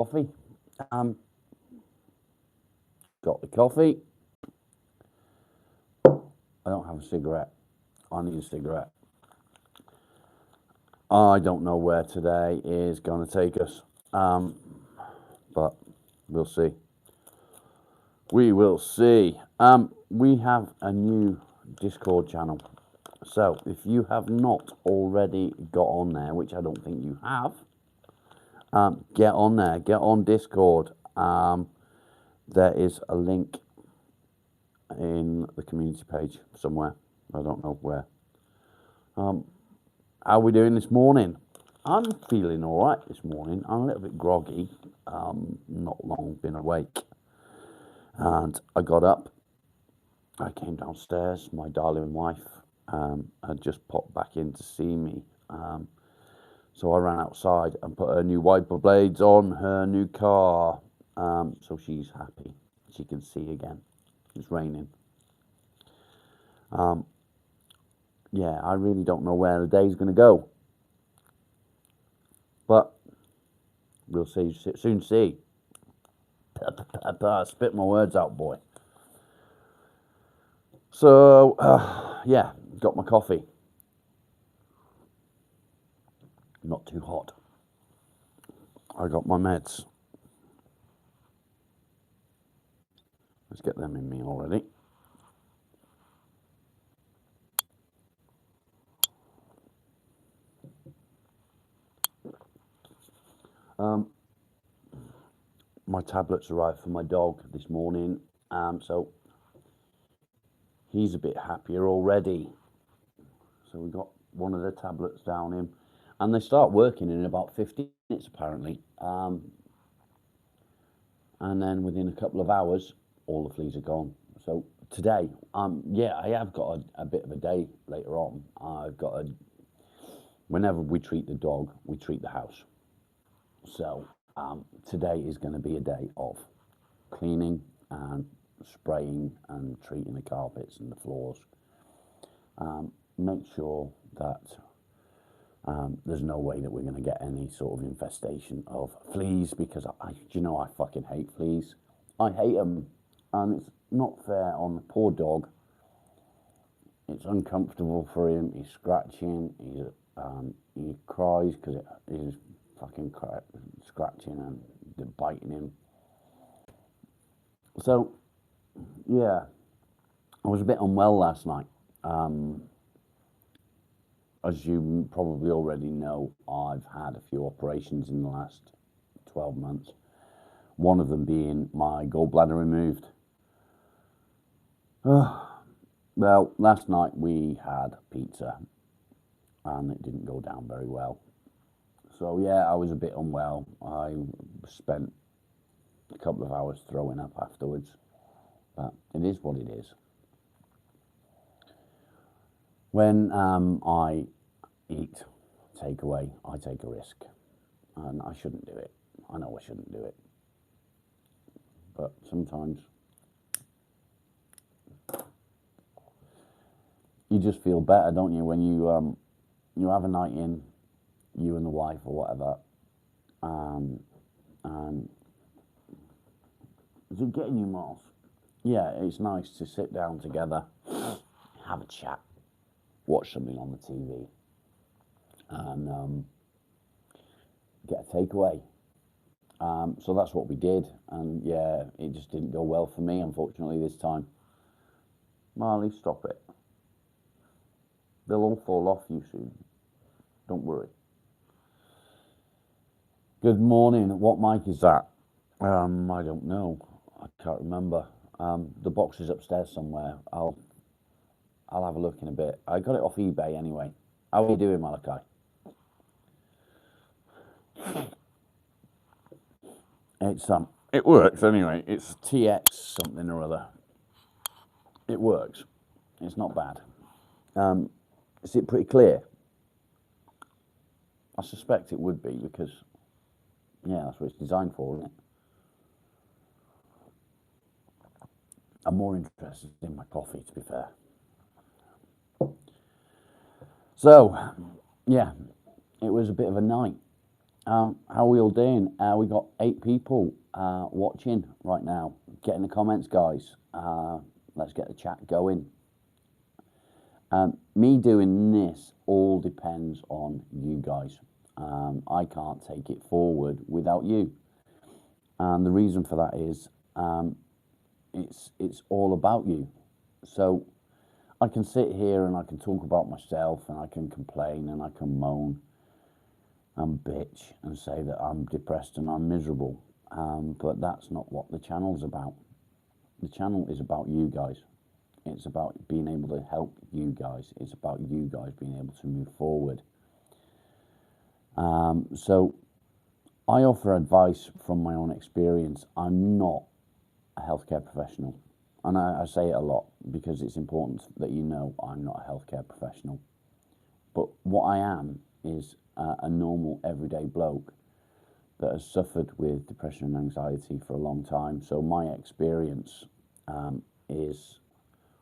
coffee. Um, got the coffee. I don't have a cigarette. I need a cigarette. I don't know where today is going to take us, but we'll see. We will see. We have a new Discord channel. So if you have not already got on there, which I don't think you have, get on there. Get on Discord. There is a link in the community page somewhere. I don't know where. How are we doing this morning? I'm feeling all right this morning. I'm a little bit groggy. Not long been awake. And I got up. I came downstairs. My darling wife had just popped back in to see me. So I ran outside and put her new wiper blades on her new car. So she's happy. She can see again. It's raining. Yeah, I really don't know where the day's going to go. But we'll see, soon see. Spit my words out, boy. So, yeah, got my coffee. Not too hot. I got my meds. Let's get them in me already. My tablets arrived for my dog this morning, so he's a bit happier already. So we got one of the tablets down him, and they start working in about 15 minutes apparently. And then within a couple of hours, all the fleas are gone. So today, yeah, I have got a bit of a day later on. I've got whenever we treat the dog, we treat the house. So today is going to be a day of cleaning and spraying and treating the carpets and the floors. Make sure that there's no way that we're going to get any sort of infestation of fleas, because I fucking hate fleas. I hate them, and it's not fair on the poor dog. It's uncomfortable for him. He's scratching. He cries because he's fucking scratching and they're biting him. So, yeah, I was a bit unwell last night. As you probably already know, I've had a few operations in the last 12 months. One of them being my gallbladder removed. Well, last night we had pizza and it didn't go down very well. So yeah, I was a bit unwell. I spent a couple of hours throwing up afterwards, but it is what it is. When I eat takeaway, I take a risk, and I shouldn't do it. I know I shouldn't do it, but sometimes you just feel better, don't you, when you have a night in, you and the wife or whatever, and is it getting you, Miles? Yeah, it's nice to sit down together, have a chat, watch something on the TV, and get a takeaway. So that's what we did, and yeah, it just didn't go well for me, unfortunately, this time. Marley, stop it. They'll all fall off you soon. Don't worry. Good morning. What mic is that? I don't know. I can't remember. The box is upstairs somewhere. I'll have a look in a bit. I got it off eBay anyway. How are you doing, Malachi? It works anyway. It's TX something or other. It works. It's not bad. Is it pretty clear? I suspect it would be, because yeah, that's what it's designed for, isn't it? I'm more interested in my coffee, to be fair. So, yeah, it was a bit of a night. How are we all doing? We got 8 people watching right now. Get in the comments, guys. Let's get the chat going. Me doing this all depends on you guys. I can't take it forward without you. And the reason for that is it's all about you. So I can sit here and I can talk about myself and I can complain and I can moan and bitch and say that I'm depressed and I'm miserable. But that's not what the channel's about. The channel is about you guys. It's about being able to help you guys. It's about you guys being able to move forward. So I offer advice from my own experience. I'm not a healthcare professional. And I say it a lot because it's important that you know I'm not a healthcare professional. But what I am is a normal everyday bloke that has suffered with depression and anxiety for a long time. So my experience is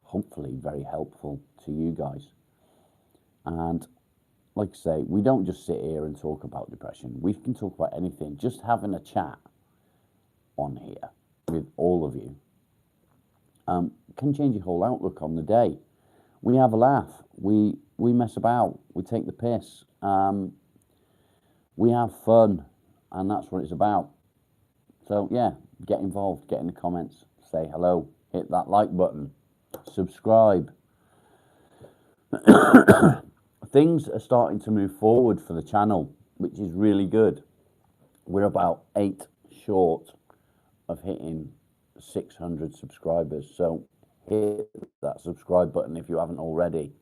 hopefully very helpful to you guys. And like I say, we don't just sit here and talk about depression. We can talk about anything. Just having a chat on here with all of you can change your whole outlook on the day. We have a laugh. We mess about. We take the piss. We have fun, and that's what it's about. So yeah, get involved. Get in the comments. Say hello. Hit that like button. Subscribe. Things are starting to move forward for the channel, which is really good. We're about 8 short of hitting 600 subscribers. So hit that subscribe button if you haven't already.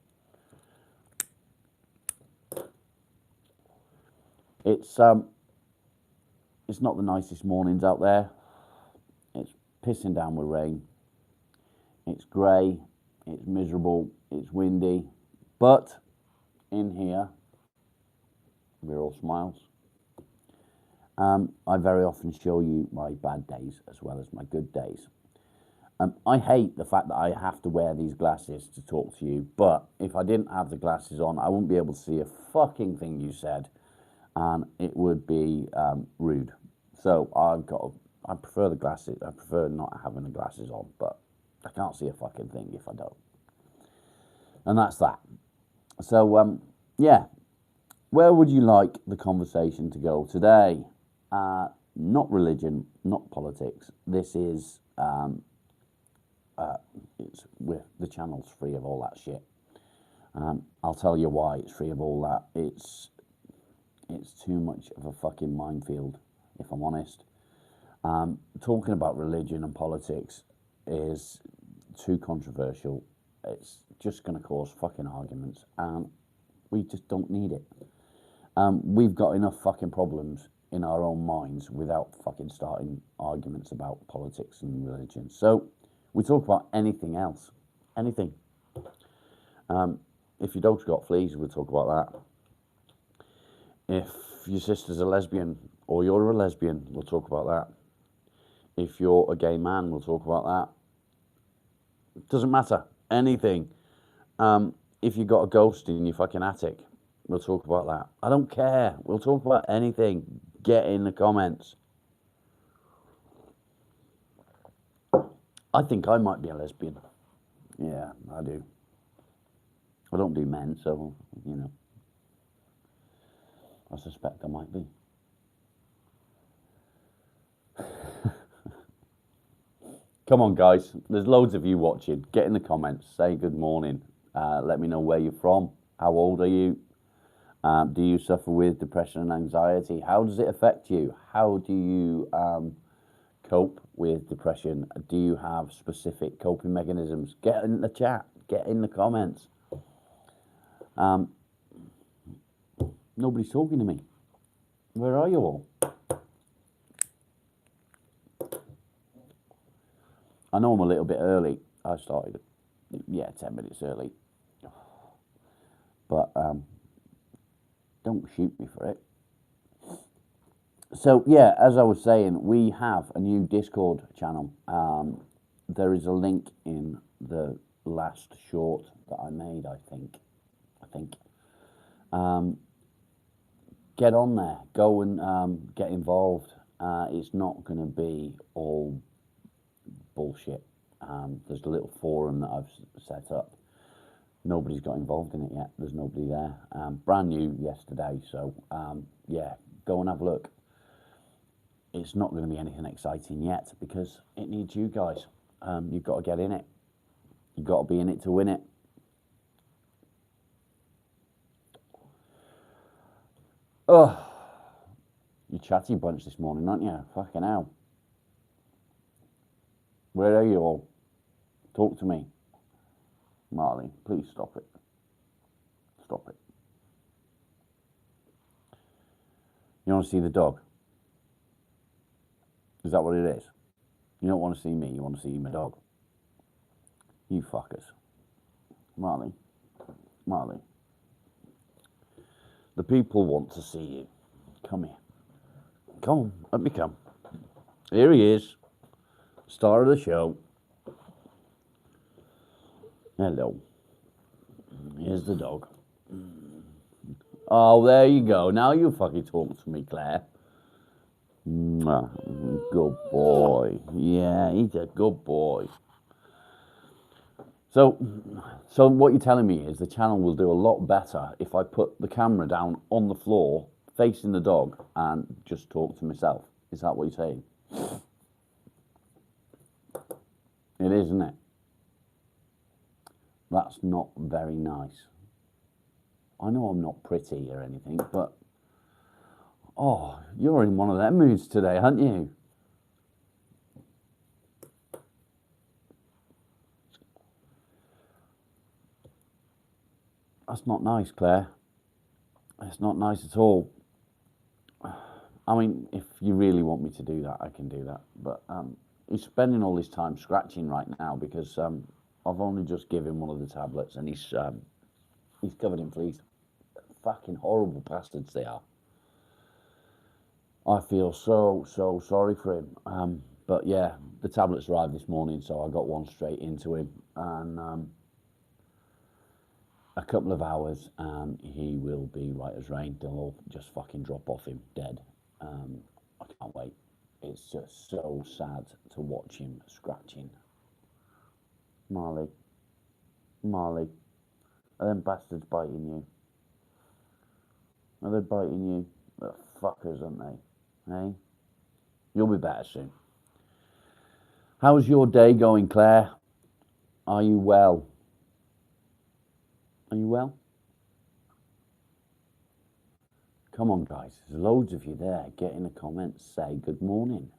It's not the nicest mornings out there. It's pissing down with rain. It's grey. It's miserable. It's windy. But in here, we're all smiles. I very often show you my bad days as well as my good days. I hate the fact that I have to wear these glasses to talk to you, but if I didn't have the glasses on, I wouldn't be able to see a fucking thing you said, and it would be rude. So I prefer the glasses. I prefer not having the glasses on, but I can't see a fucking thing if I don't. And that's that. So, yeah. Where would you like the conversation to go today? Not religion, not politics. This is the channel's free of all that shit. I'll tell you why it's free of all that. It's too much of a fucking minefield, if I'm honest. Talking about religion and politics is too controversial. It's just going to cause fucking arguments, and we just don't need it. We've got enough fucking problems in our own minds without fucking starting arguments about politics and religion. So we talk about anything else. Anything. If your dog's got fleas, we'll talk about that. If your sister's a lesbian or you're a lesbian, we'll talk about that. If you're a gay man, we'll talk about that. It doesn't matter. Anything. If you got a ghost in your fucking attic, we'll talk about that. I don't care. We'll talk about anything. Get in the comments. I think I might be a lesbian. Yeah, I do. I don't do men, so, you know. I suspect I might be. Come on, guys. There's loads of you watching. Get in the comments. Say good morning. Let me know where you're from. How old are you? Do you suffer with depression and anxiety? How does it affect you? How do you cope with depression? Do you have specific coping mechanisms? Get in the chat. Get in the comments. Nobody's talking to me. Where are you all? I know I'm a little bit early. I started, 10 minutes early. But don't shoot me for it. So, yeah, as I was saying, we have a new Discord channel. There is a link in the last short that I made, I think. get on there, go and get involved. It's not going to be all bullshit. There's a little forum that I've set up. Nobody's got involved in it yet. There's nobody there. Brand new yesterday, so yeah, go and have a look. It's not going to be anything exciting yet because it needs you guys. You've got to get in it. You've got to be in it to win it. Oh, you chatty bunch this morning, aren't you? Fucking hell. Where are you all? Talk to me. Marley, please stop it. Stop it. You want to see the dog? Is that what it is? You don't want to see me, you want to see my dog. You fuckers. Marley. Marley. The people want to see you. Come here. Come on, let me come. Here he is. Star of the show. Hello. Here's the dog. Oh, there you go. Now you fucking talk to me, Claire. Good boy. Yeah, he's a good boy. So what you're telling me is the channel will do a lot better if I put the camera down on the floor, facing the dog, and just talk to myself. Is that what you're saying? It is, isn't it? That's not very nice. I know I'm not pretty or anything, but oh, you're in one of them moods today, aren't you? That's not nice, Claire. It's not nice at all. I mean, if you really want me to do that, I can do that. But he's spending all his time scratching right now because I've only just given him one of the tablets and he's covered in fleas. Fucking horrible bastards they are. I feel so sorry for him. But yeah, the tablets arrived this morning, so I got one straight into him, and a couple of hours, and he will be right as rain. They'll all just fucking drop off him dead. I can't wait. It's just so sad to watch him scratching. Marley, Marley, are them bastards biting you? Are they biting you? They're fuckers, aren't they? Hey? You'll be better soon. How's your day going, Claire? Are you well? Are you well? Come on, guys. There's loads of you there. Get in the comments. Say good morning.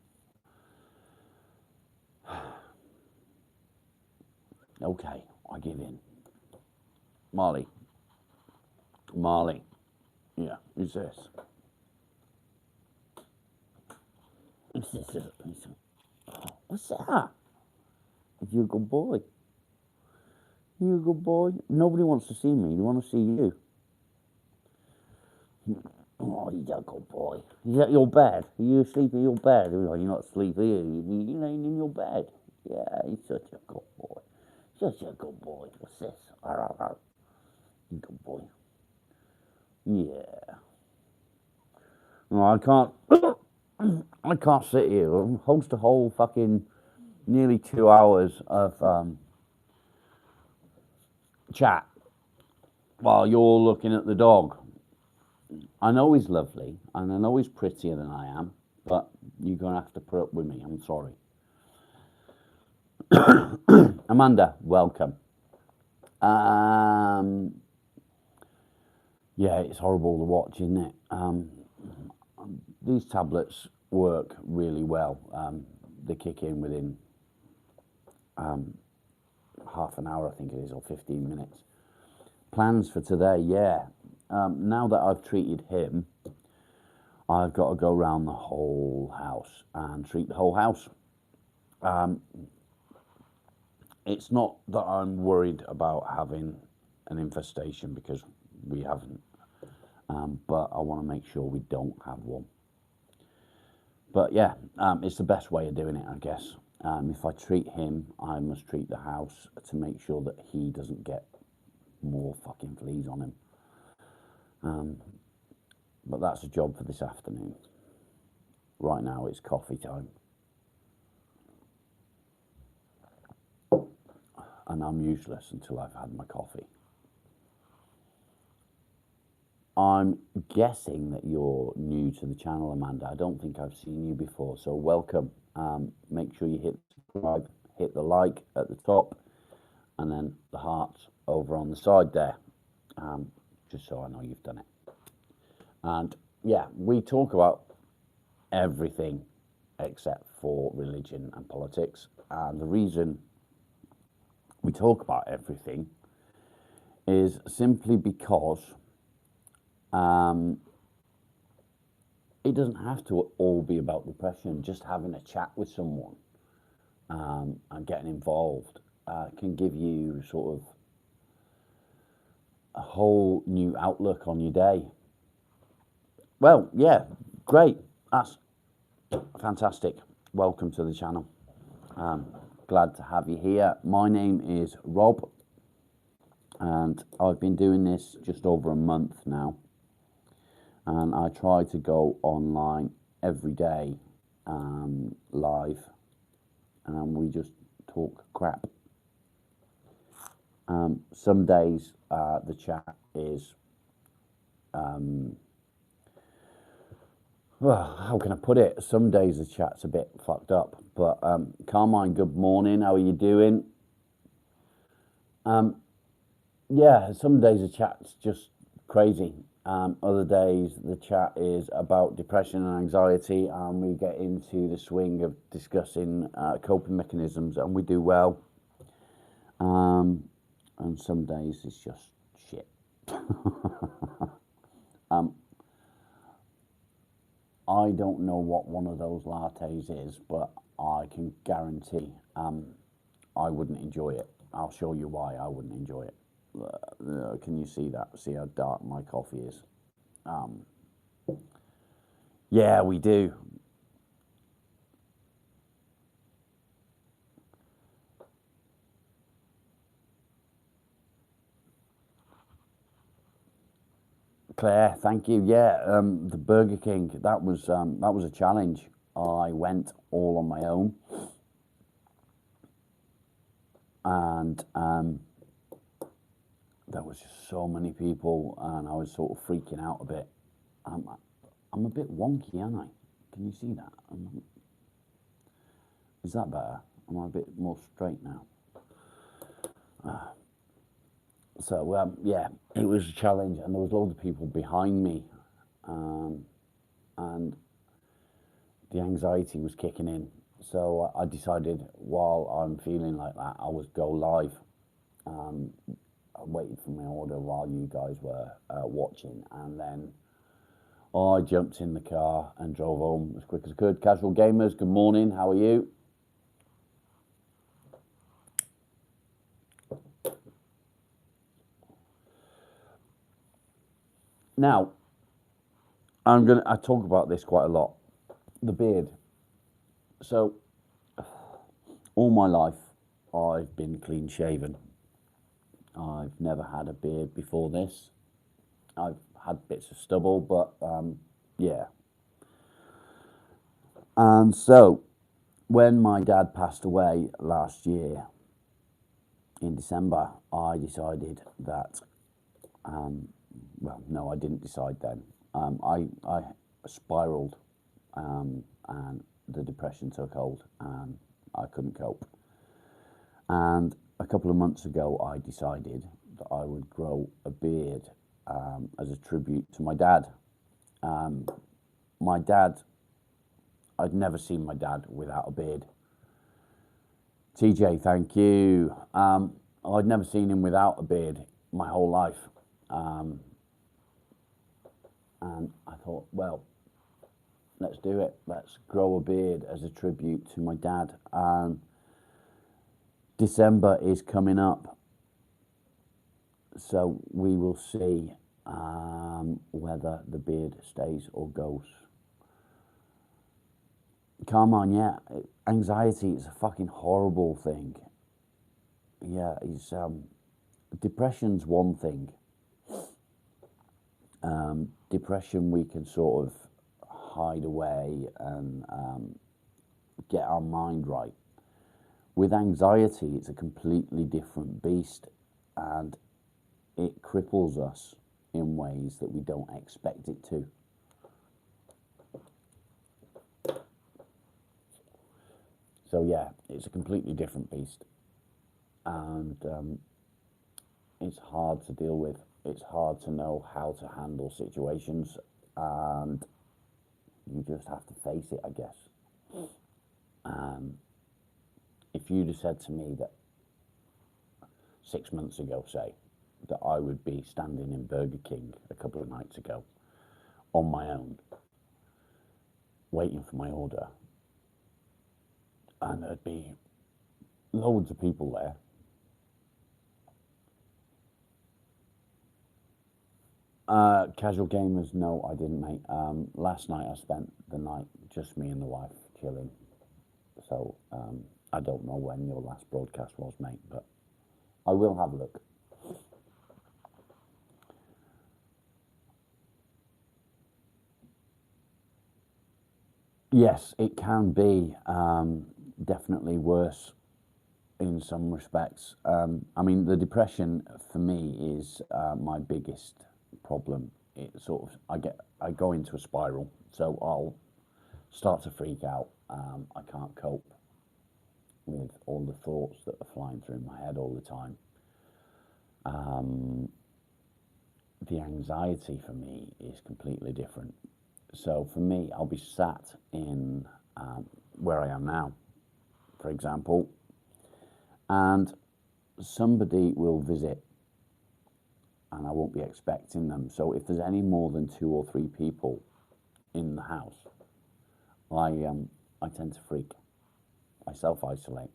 Okay, I give in. Marley. Marley. Yeah, who's this? What's that? You a good boy? You a good boy? Nobody wants to see me. They want to see you. Oh, you're a good boy. Is that your bed? Are you asleep in your bed? Oh, you're not asleep, are you? You're laying in your bed. Yeah, you're such a good boy. Such a good boy. What's this? Good boy. Yeah. No, I can't. I can't sit here and host a whole fucking nearly 2 hours of chat while you're looking at the dog. I know he's lovely and I know he's prettier than I am, but you're going to have to put up with me. I'm sorry. Amanda, welcome. Yeah, it's horrible to watch, isn't it? These tablets work really well. They kick in within half an hour, I think it is, or 15 minutes. Plans for today, yeah. Now that I've treated him, I've got to go around the whole house and treat the whole house. It's not that I'm worried about having an infestation because we haven't, but I want to make sure we don't have one. But yeah, it's the best way of doing it, I guess. If I treat him, I must treat the house to make sure that he doesn't get more fucking fleas on him. But that's a job for this afternoon. Right now it's coffee time. And I'm useless until I've had my coffee. I'm guessing that you're new to the channel, Amanda. I don't think I've seen you before, so welcome. Make sure you hit subscribe, hit the like at the top, and then the hearts over on the side there, just so I know you've done it. And yeah, we talk about everything except for religion and politics. And the reason we talk about everything is simply because it doesn't have to all be about depression. Just having a chat with someone and getting involved can give you sort of a whole new outlook on your day. Well, yeah, great. That's fantastic. Welcome to the channel. Glad to have you here. My name is Rob, and I've been doing this just over a month now. And I try to go online every day, live, and we just talk crap. Some days the chat is, well, how can I put it? Some days the chat's a bit fucked up. But Carmine, good morning. How are you doing? Yeah, some days the chat's just crazy. Other days the chat is about depression and anxiety, and we get into the swing of discussing coping mechanisms, and we do well. And some days it's just shit. I don't know what one of those lattes is, but I can guarantee I wouldn't enjoy it. I'll show you why I wouldn't enjoy it. Can you see that? See how dark my coffee is? Yeah, we do. Claire, thank you. Yeah, the Burger King, that was a challenge. I went all on my own, and there was just so many people, and I was sort of freaking out a bit. I'm a bit wonky, aren't I? Can you see that? Is that better? Am I a bit more straight now? So yeah, it was a challenge, and there was loads of people behind me, and the anxiety was kicking in. So I decided, while I'm feeling like that, I would go live. I waited for my order while you guys were watching, and then I jumped in the car and drove home as quick as I could. Casual Gamers, good morning. How are you? Now, I talk about this quite a lot. The beard. So, all my life, I've been clean shaven. I've never had a beard before this. I've had bits of stubble, but yeah. And so, when my dad passed away last year, in December, I decided that, well, no, I didn't decide then. I spiraled, and the depression took hold, and I couldn't cope. And a couple of months ago, I decided that I would grow a beard as a tribute to my dad. My dad, I'd never seen my dad without a beard. TJ, thank you. I'd never seen him without a beard my whole life. And I thought, well, let's do it. Let's grow a beard as a tribute to my dad. December is coming up, so we will see whether the beard stays or goes. Carmine, yeah, anxiety is a fucking horrible thing. Yeah, depression's one thing. Depression we can sort of hide away and get our mind right. With anxiety, it's a completely different beast, and it cripples us in ways that we don't expect it to. So yeah, it's a completely different beast, and it's hard to deal with. It's hard to know how to handle situations, and you just have to face it, I guess. If you'd have said to me that 6 months ago, say, that I would be standing in Burger King a couple of nights ago on my own, waiting for my order, and there'd be loads of people there, casual gamers, no, I didn't, mate. Last night I spent the night just me and the wife chilling. So I don't know when your last broadcast was, mate, but I will have a look. Yes, it can be definitely worse in some respects. I mean, the depression for me is my biggest problem. It sort of I go into a spiral, so I'll start to freak out. I can't cope with all the thoughts that are flying through my head all the time. The anxiety for me is completely different. So for me, I'll be sat in where I am now, for example, and somebody will visit and I won't be expecting them. So if there's any more than 2 or 3 people in the house, I tend to freak. I self-isolate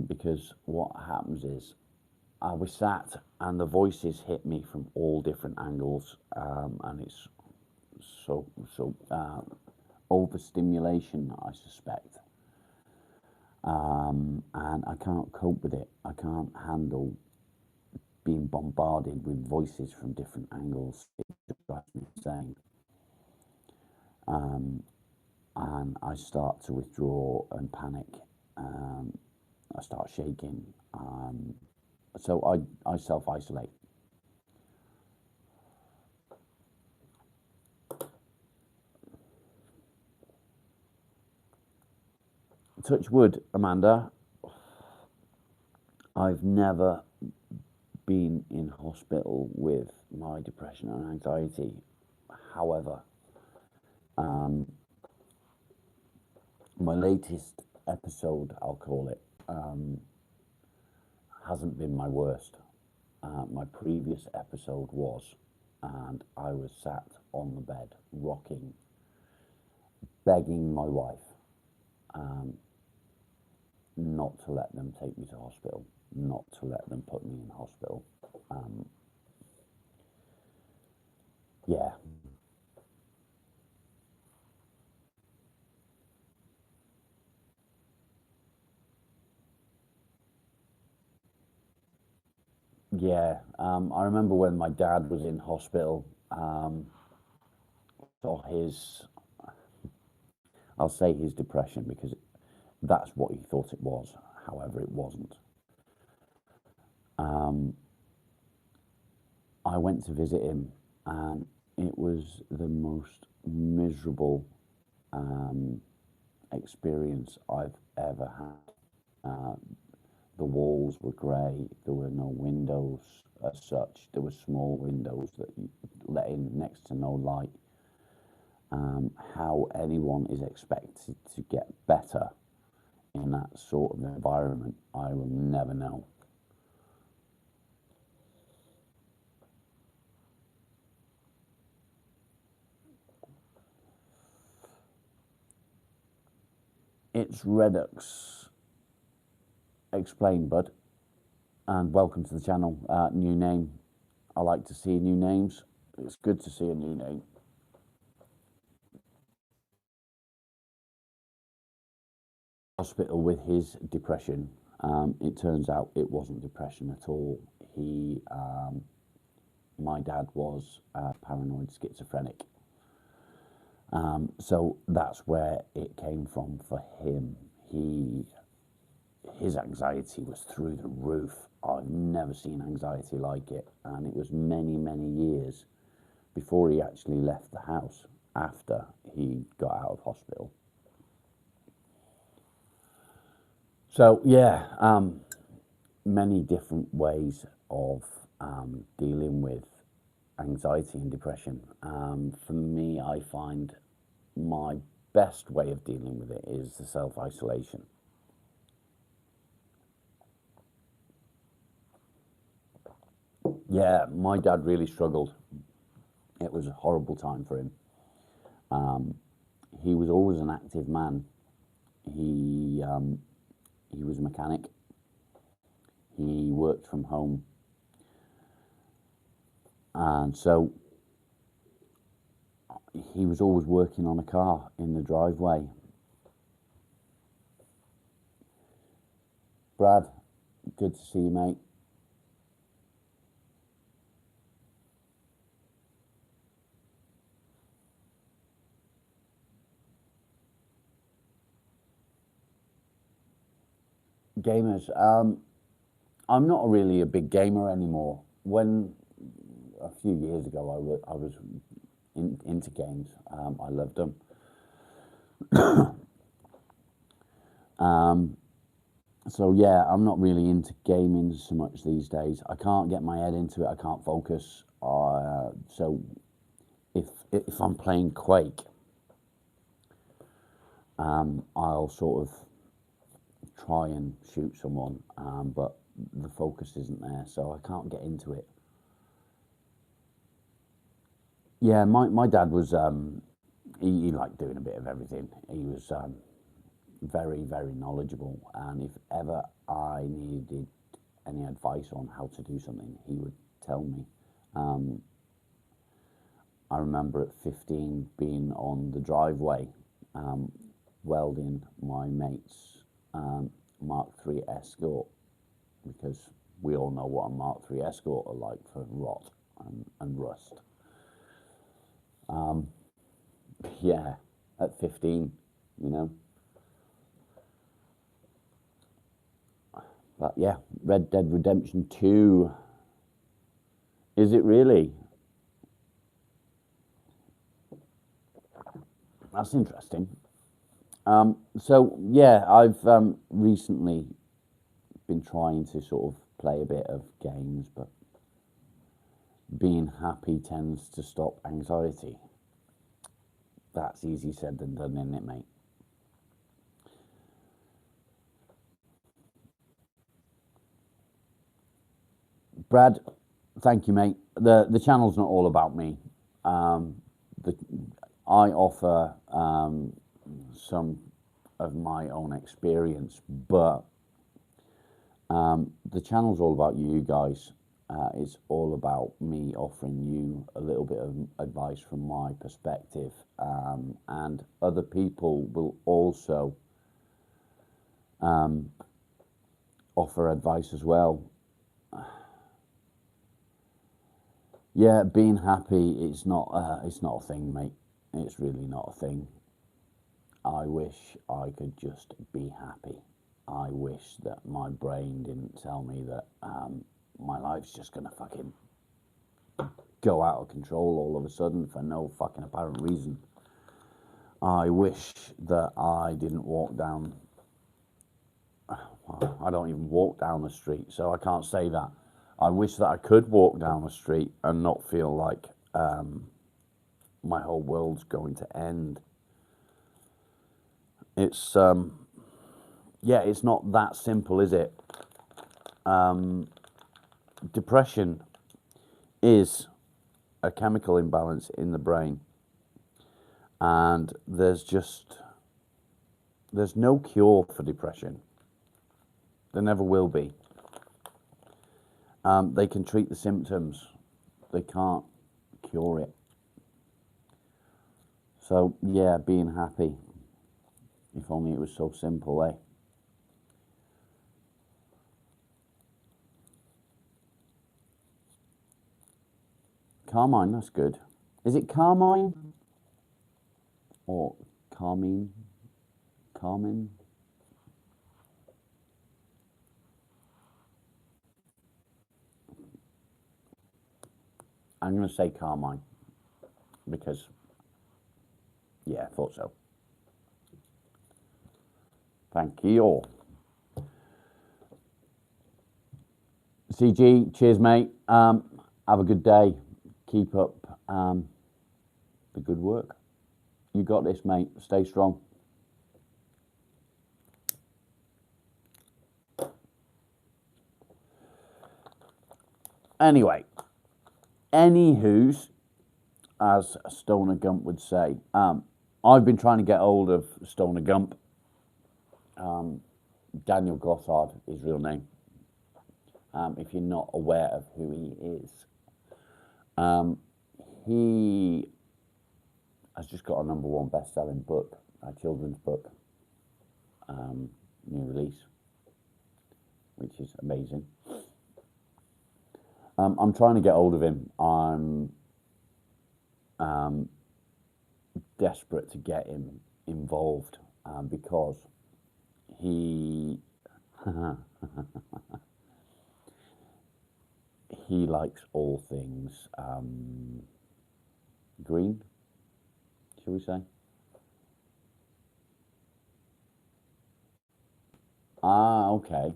because what happens is I was sat and the voices hit me from all different angles, and it's so overstimulation, I suspect. And I can't cope with it. I can't handle being bombarded with voices from different angles. It just drives me insane. And I start to withdraw and panic. I start shaking. So I self isolate. Touch wood, Amanda. I've never been in hospital with my depression and anxiety. However, my latest episode, I'll call it, hasn't been my worst. My previous episode was, and I was sat on the bed, rocking, begging my wife not to let them take me to hospital, not to let them put me in hospital. Yeah. Yeah, I remember when my dad was in hospital, for his, I'll say his depression because that's what he thought it was. However, it wasn't. I went to visit him, and it was the most miserable experience I've ever had. The walls were grey. There were no windows as such. There were small windows that let in next to no light. How anyone is expected to get better in that sort of environment, I will never know. It's Redux. Explain, bud. And welcome to the channel. New name. I like to see new names. It's good to see a new name. Hospital with his depression. It turns out it wasn't depression at all. He my dad was paranoid schizophrenic. So that's where it came from for him. His anxiety was through the roof. I've never seen anxiety like it, and it was many, many years before he actually left the house after he got out of hospital. So yeah, many different ways of dealing with anxiety and depression. For me, I find my best way of dealing with it is the self-isolation. Yeah, my dad really struggled. It was a horrible time for him. He was always an active man. He was a mechanic. He worked from home, and so he was always working on a car in the driveway. Brad, good to see you, mate. Gamers, I'm not really a big gamer anymore. When a few years ago I was into games, I loved them. So yeah, I'm not really into gaming so much these days. I can't get my head into it. I can't focus. So if I'm playing Quake, I'll sort of try and shoot someone, but the focus isn't there, so I can't get into it. Yeah, my dad was he liked doing a bit of everything. He was very, very knowledgeable, and if ever I needed any advice on how to do something, he would tell me. I remember at 15 being on the driveway welding my mate's Mark III Escort, because we all know what a Mark III Escort are like for rot and rust. Yeah, at 15, you know. But yeah, Red Dead Redemption 2. Is it really? That's interesting. So yeah, I've recently been trying to sort of play a bit of games, but being happy tends to stop anxiety. That's easy said than done, isn't it, mate? Brad, thank you, mate. The channel's not all about me. The I offer some of my own experience, but the channel's all about you guys. It's all about me offering you a little bit of advice from my perspective, and other people will also offer advice as well. Yeah, being happy, it's not a thing, mate. It's really not a thing. I wish I could just be happy. I wish that my brain didn't tell me that my life's just gonna fucking go out of control all of a sudden for no fucking apparent reason. I wish that I didn't walk down. Well, I don't even walk down the street, so I can't say that. I wish that I could walk down the street and not feel like my whole world's going to end. It's yeah, it's not that simple, is it? Depression is a chemical imbalance in the brain, and there's no cure for depression. There never will be. They can treat the symptoms, they can't cure it. So yeah, being happy. If only it was so simple, eh? Carmine, that's good. Is it Carmine? Or Carmine? Carmen? I'm going to say Carmine. Because, yeah, I thought so. Thank you. CG, cheers, mate. Have a good day. Keep up the good work. You got this, mate. Stay strong. Anyway, anywho's, as Stoner Gump would say, I've been trying to get hold of Stoner Gump. Daniel Gothard, his real name. If you're not aware of who he is. He has just got a #1 best-selling book, a children's book, new release, which is amazing. I'm trying to get hold of him. I'm desperate to get him involved because he he likes all things green, shall we say? Ah, okay.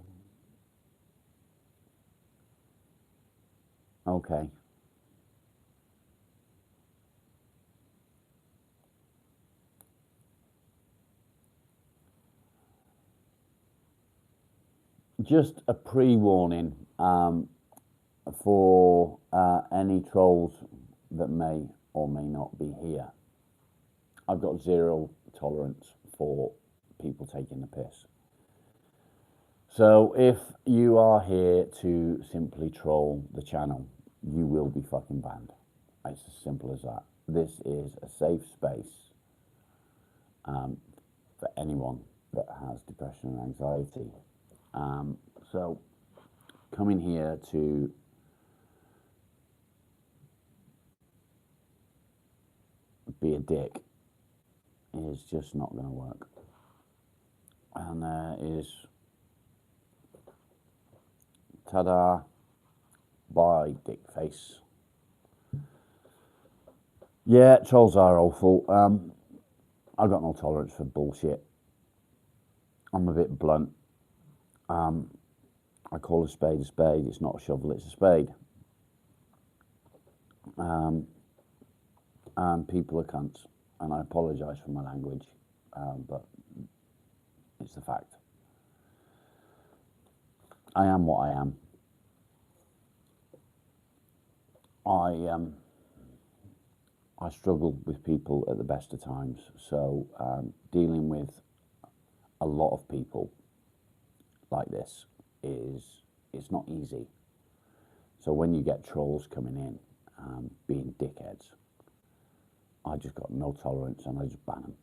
Okay. Just a pre-warning for any trolls that may or may not be here. I've got zero tolerance for people taking the piss. So if you are here to simply troll the channel, you will be fucking banned. It's as simple as that. This is a safe space for anyone that has depression and anxiety. So coming here to be a dick is just not going to work. And there is, ta-da, by dick face. Yeah, trolls are awful. I've got no tolerance for bullshit. I'm a bit blunt. I call a spade a spade. It's not a shovel, it's a spade. And people are cunts. And I apologise for my language, but it's the fact. I am what I am. I struggle with people at the best of times, so dealing with a lot of people like this it's not easy. So when you get trolls coming in, being dickheads, I just got no tolerance and I just ban them.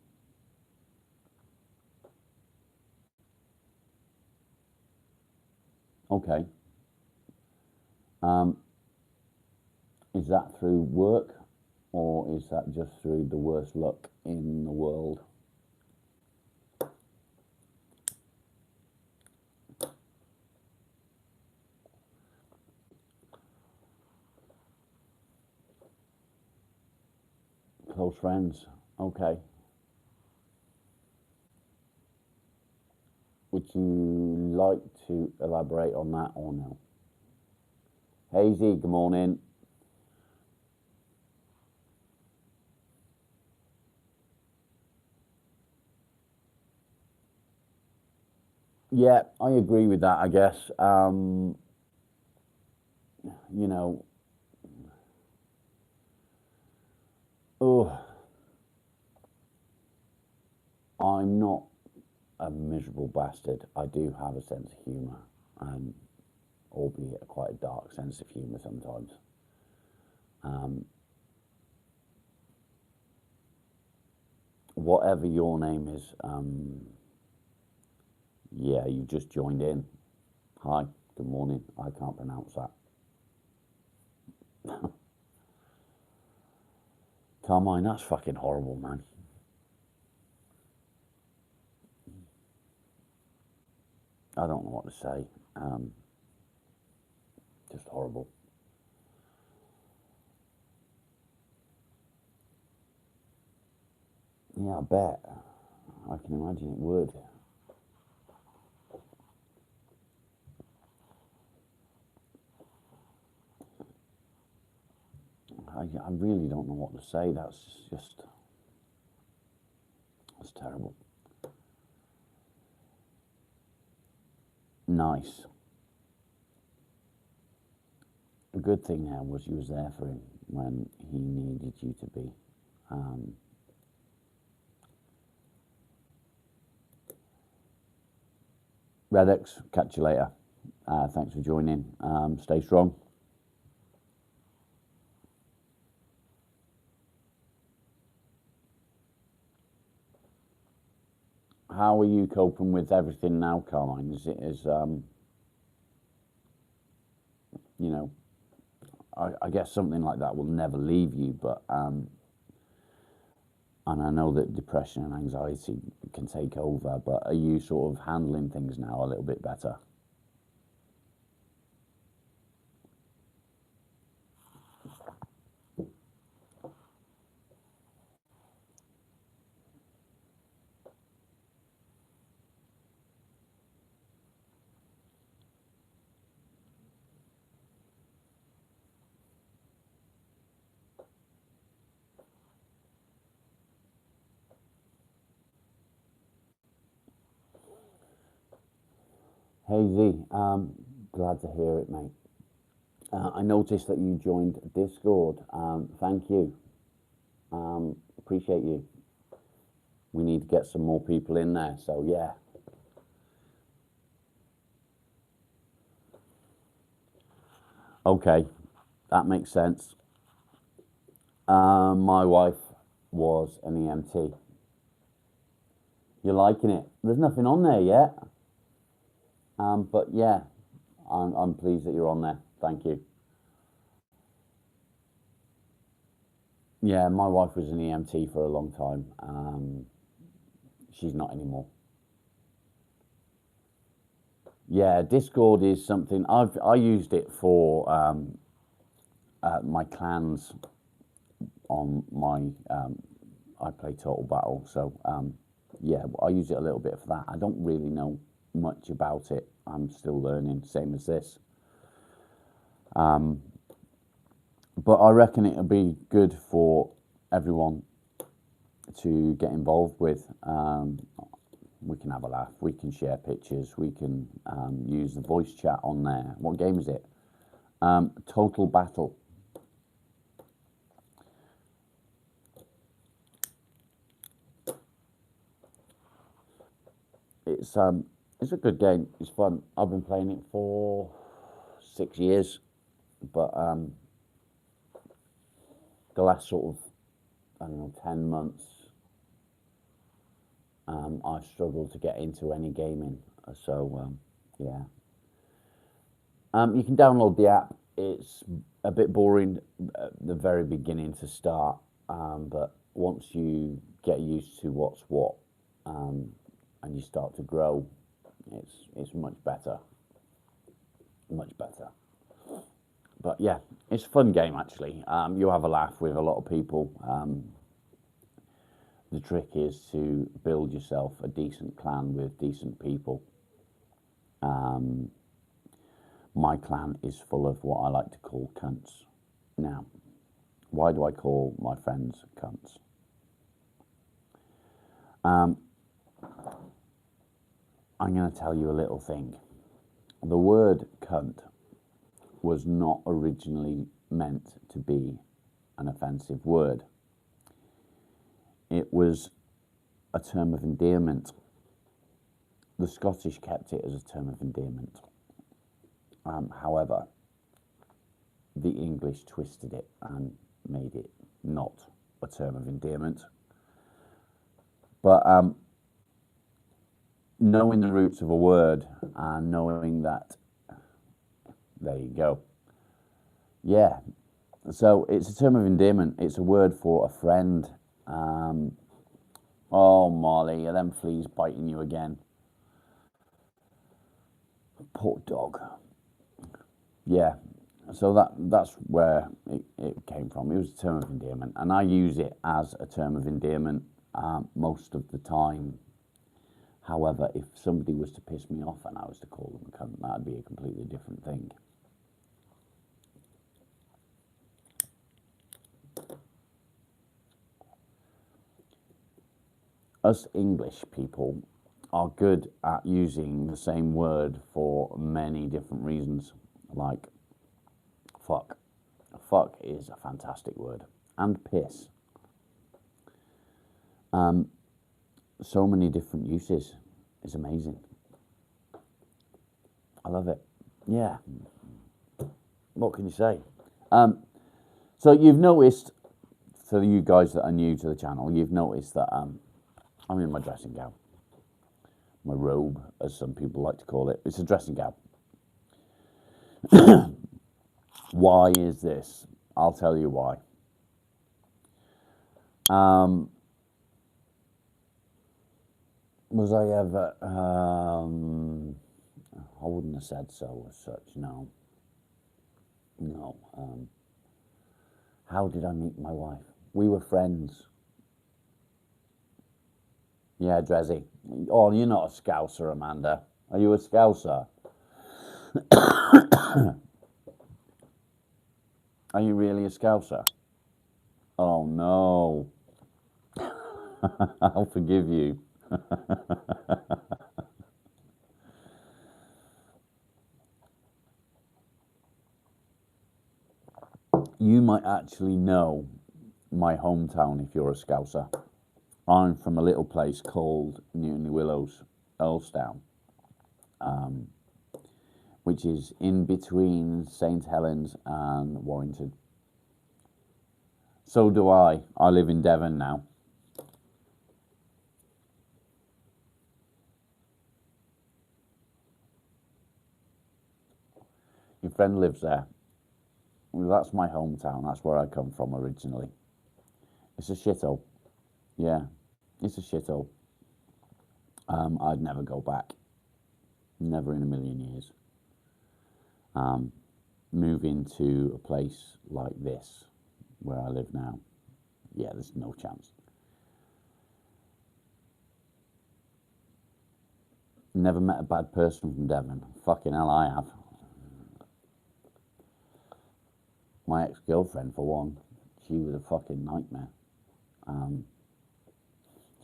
Okay. Is that through work or is that just through the worst luck in the world? Close friends. Okay. Would you like to elaborate on that or no? Hazy, good morning. Yeah, I agree with that, I guess. You know, I'm not a miserable bastard. I do have a sense of humour, albeit quite a dark sense of humour sometimes. Whatever your name is, yeah, you just joined in. Hi, good morning. I can't pronounce that. Carmine, that's fucking horrible, man. I don't know what to say. Just horrible. Yeah, I bet. I can imagine it would. I really don't know what to say. That's terrible. Nice. The good thing now was you was there for him when he needed you to be. Um, Redex, catch you later. Thanks for joining. Stay strong. How are you coping with everything now, Carmine? Is it as you know? I guess something like that will never leave you, but and I know that depression and anxiety can take over. But are you sort of handling things now a little bit better? Hey Z, glad to hear it, mate. I noticed that you joined Discord. Thank you. Appreciate you. We need to get some more people in there. So yeah. Okay, that makes sense. My wife was an EMT. You're liking it? There's nothing on there yet. But yeah, I'm pleased that you're on there. Thank you. Yeah, my wife was an EMT for a long time. She's not anymore. Yeah, Discord is something I used it for my clans on my I play Total Battle, so yeah, I use it a little bit for that. I don't really know much about it. I'm still learning, same as this. But I reckon it'll be good for everyone to get involved with. We can have a laugh. We can share pictures. We can use the voice chat on there. What game is it? Total Battle. It's a good game. It's fun. I've been playing it for 6 years, but the last sort of, I don't know, 10 months, I struggled to get into any gaming. So yeah, you can download the app. It's a bit boring at the very beginning to start, but once you get used to what's what, and you start to grow, it's much better, much better. But yeah, it's a fun game actually. You have a laugh with a lot of people. The trick is to build yourself a decent clan with decent people. My clan is full of what I like to call cunts. Now, why do I call my friends cunts? I'm going to tell you a little thing. The word cunt was not originally meant to be an offensive word. It was a term of endearment. The Scottish kept it as a term of endearment. However, the English twisted it and made it not a term of endearment. But knowing the roots of a word and knowing that, there you go. Yeah, So it's a term of endearment. It's a word for a friend. Oh, Molly, are them fleas biting you again? Poor dog. Yeah. So that's where it came from. It was a term of endearment, and I use it as a term of endearment most of the time. However, if somebody was to piss me off and I was to call them a cunt, that'd be a completely different thing. Us English people are good at using the same word for many different reasons, like fuck. Fuck is a fantastic word. And piss. So many different uses. It's amazing. I love it. Yeah. What can you say? So you've noticed, for you guys that are new to the channel, you've noticed that I'm in my dressing gown. My robe, as some people like to call it. It's a dressing gown. Why is this? I'll tell you why. Was I ever... I wouldn't have said so as such, no. No. How did I meet my wife? We were friends. Yeah, Dreszy. Oh, you're not a Scouser, Amanda. Are you a Scouser? Are you really a Scouser? Oh, no. I'll forgive you. You might actually know my hometown if you're a Scouser. I'm from a little place called Newton Willows, Earlstown, which is in between St Helens and Warrington. So do I. I live in Devon now. Your friend lives there. Well, that's my hometown. That's where I come from originally. It's a shithole. Yeah, it's a shithole. I'd never go back. Never in a million years. Move into a place like this, where I live now. Yeah, there's no chance. Never met a bad person from Devon. Fucking hell, I have. My ex-girlfriend, for one, she was a fucking nightmare.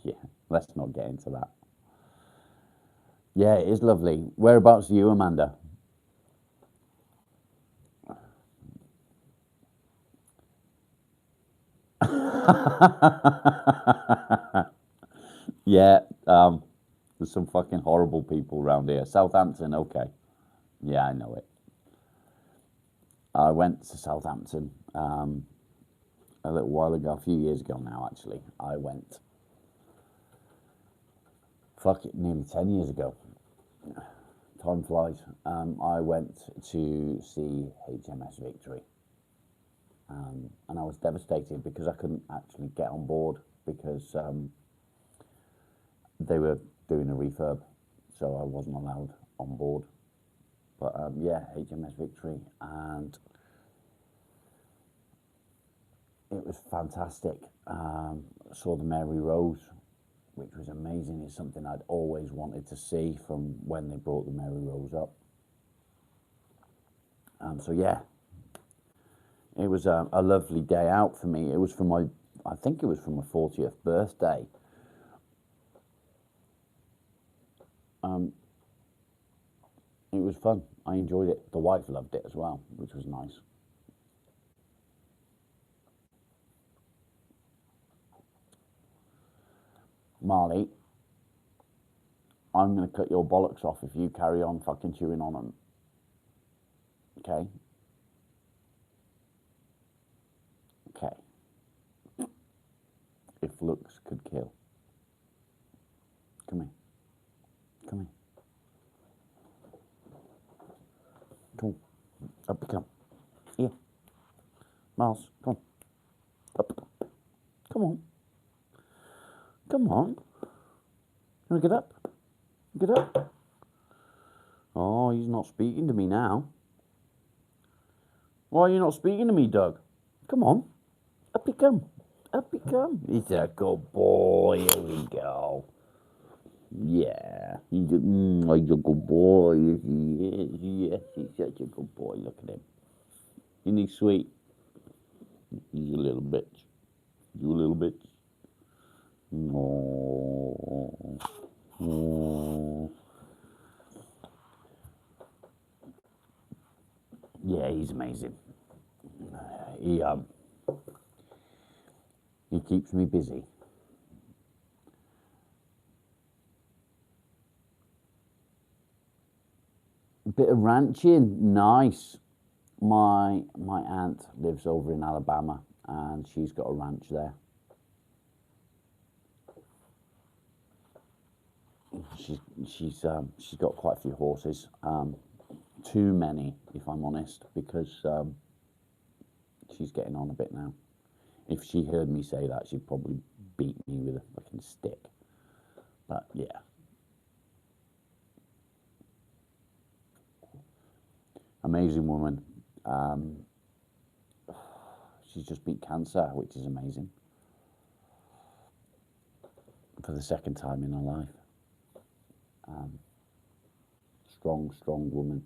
Yeah, let's not get into that. Yeah, it is lovely. Whereabouts are you, Amanda? Yeah, there's some fucking horrible people around here. Southampton, okay. Yeah, I know it. I went to Southampton a little while ago, a few years ago now, actually. I went, fuck it, nearly 10 years ago. Time flies. I went to see HMS Victory. And I was devastated because I couldn't actually get on board because they were doing a refurb, so I wasn't allowed on board. But yeah, HMS Victory, and it was fantastic. Saw the Mary Rose, which was amazing. It's something I'd always wanted to see from when they brought the Mary Rose up. So yeah, it was a lovely day out for me. It was for my, I think it was for my 40th birthday. It was fun. I enjoyed it. The wife loved it as well, which was nice. Marley, I'm going to cut your bollocks off if you carry on fucking chewing on them. Okay? Okay. If looks could kill. Come here. Come here. Come on. Up you come. Here. Miles, come on. Up. Come on. Come on. You want to get up? Get up. Oh, he's not speaking to me now. Why are you not speaking to me, Doug? Come on. Up you come. Up you come. He's a good boy. Here we go. Yeah. He's a good boy. Yes, he is. Yes, he's such a good boy. Look at him. Isn't he sweet? He's a little bitch. You a little bitch. Oh. Oh. Yeah, he's amazing. He keeps me busy. A bit of ranching, nice. My aunt lives over in Alabama, and she's got a ranch there. She's got quite a few horses. Too many, if I'm honest, because she's getting on a bit now. If she heard me say that, she'd probably beat me with a fucking stick. But yeah. Amazing woman. She's just beat cancer, which is amazing. For the second time in her life. Strong woman.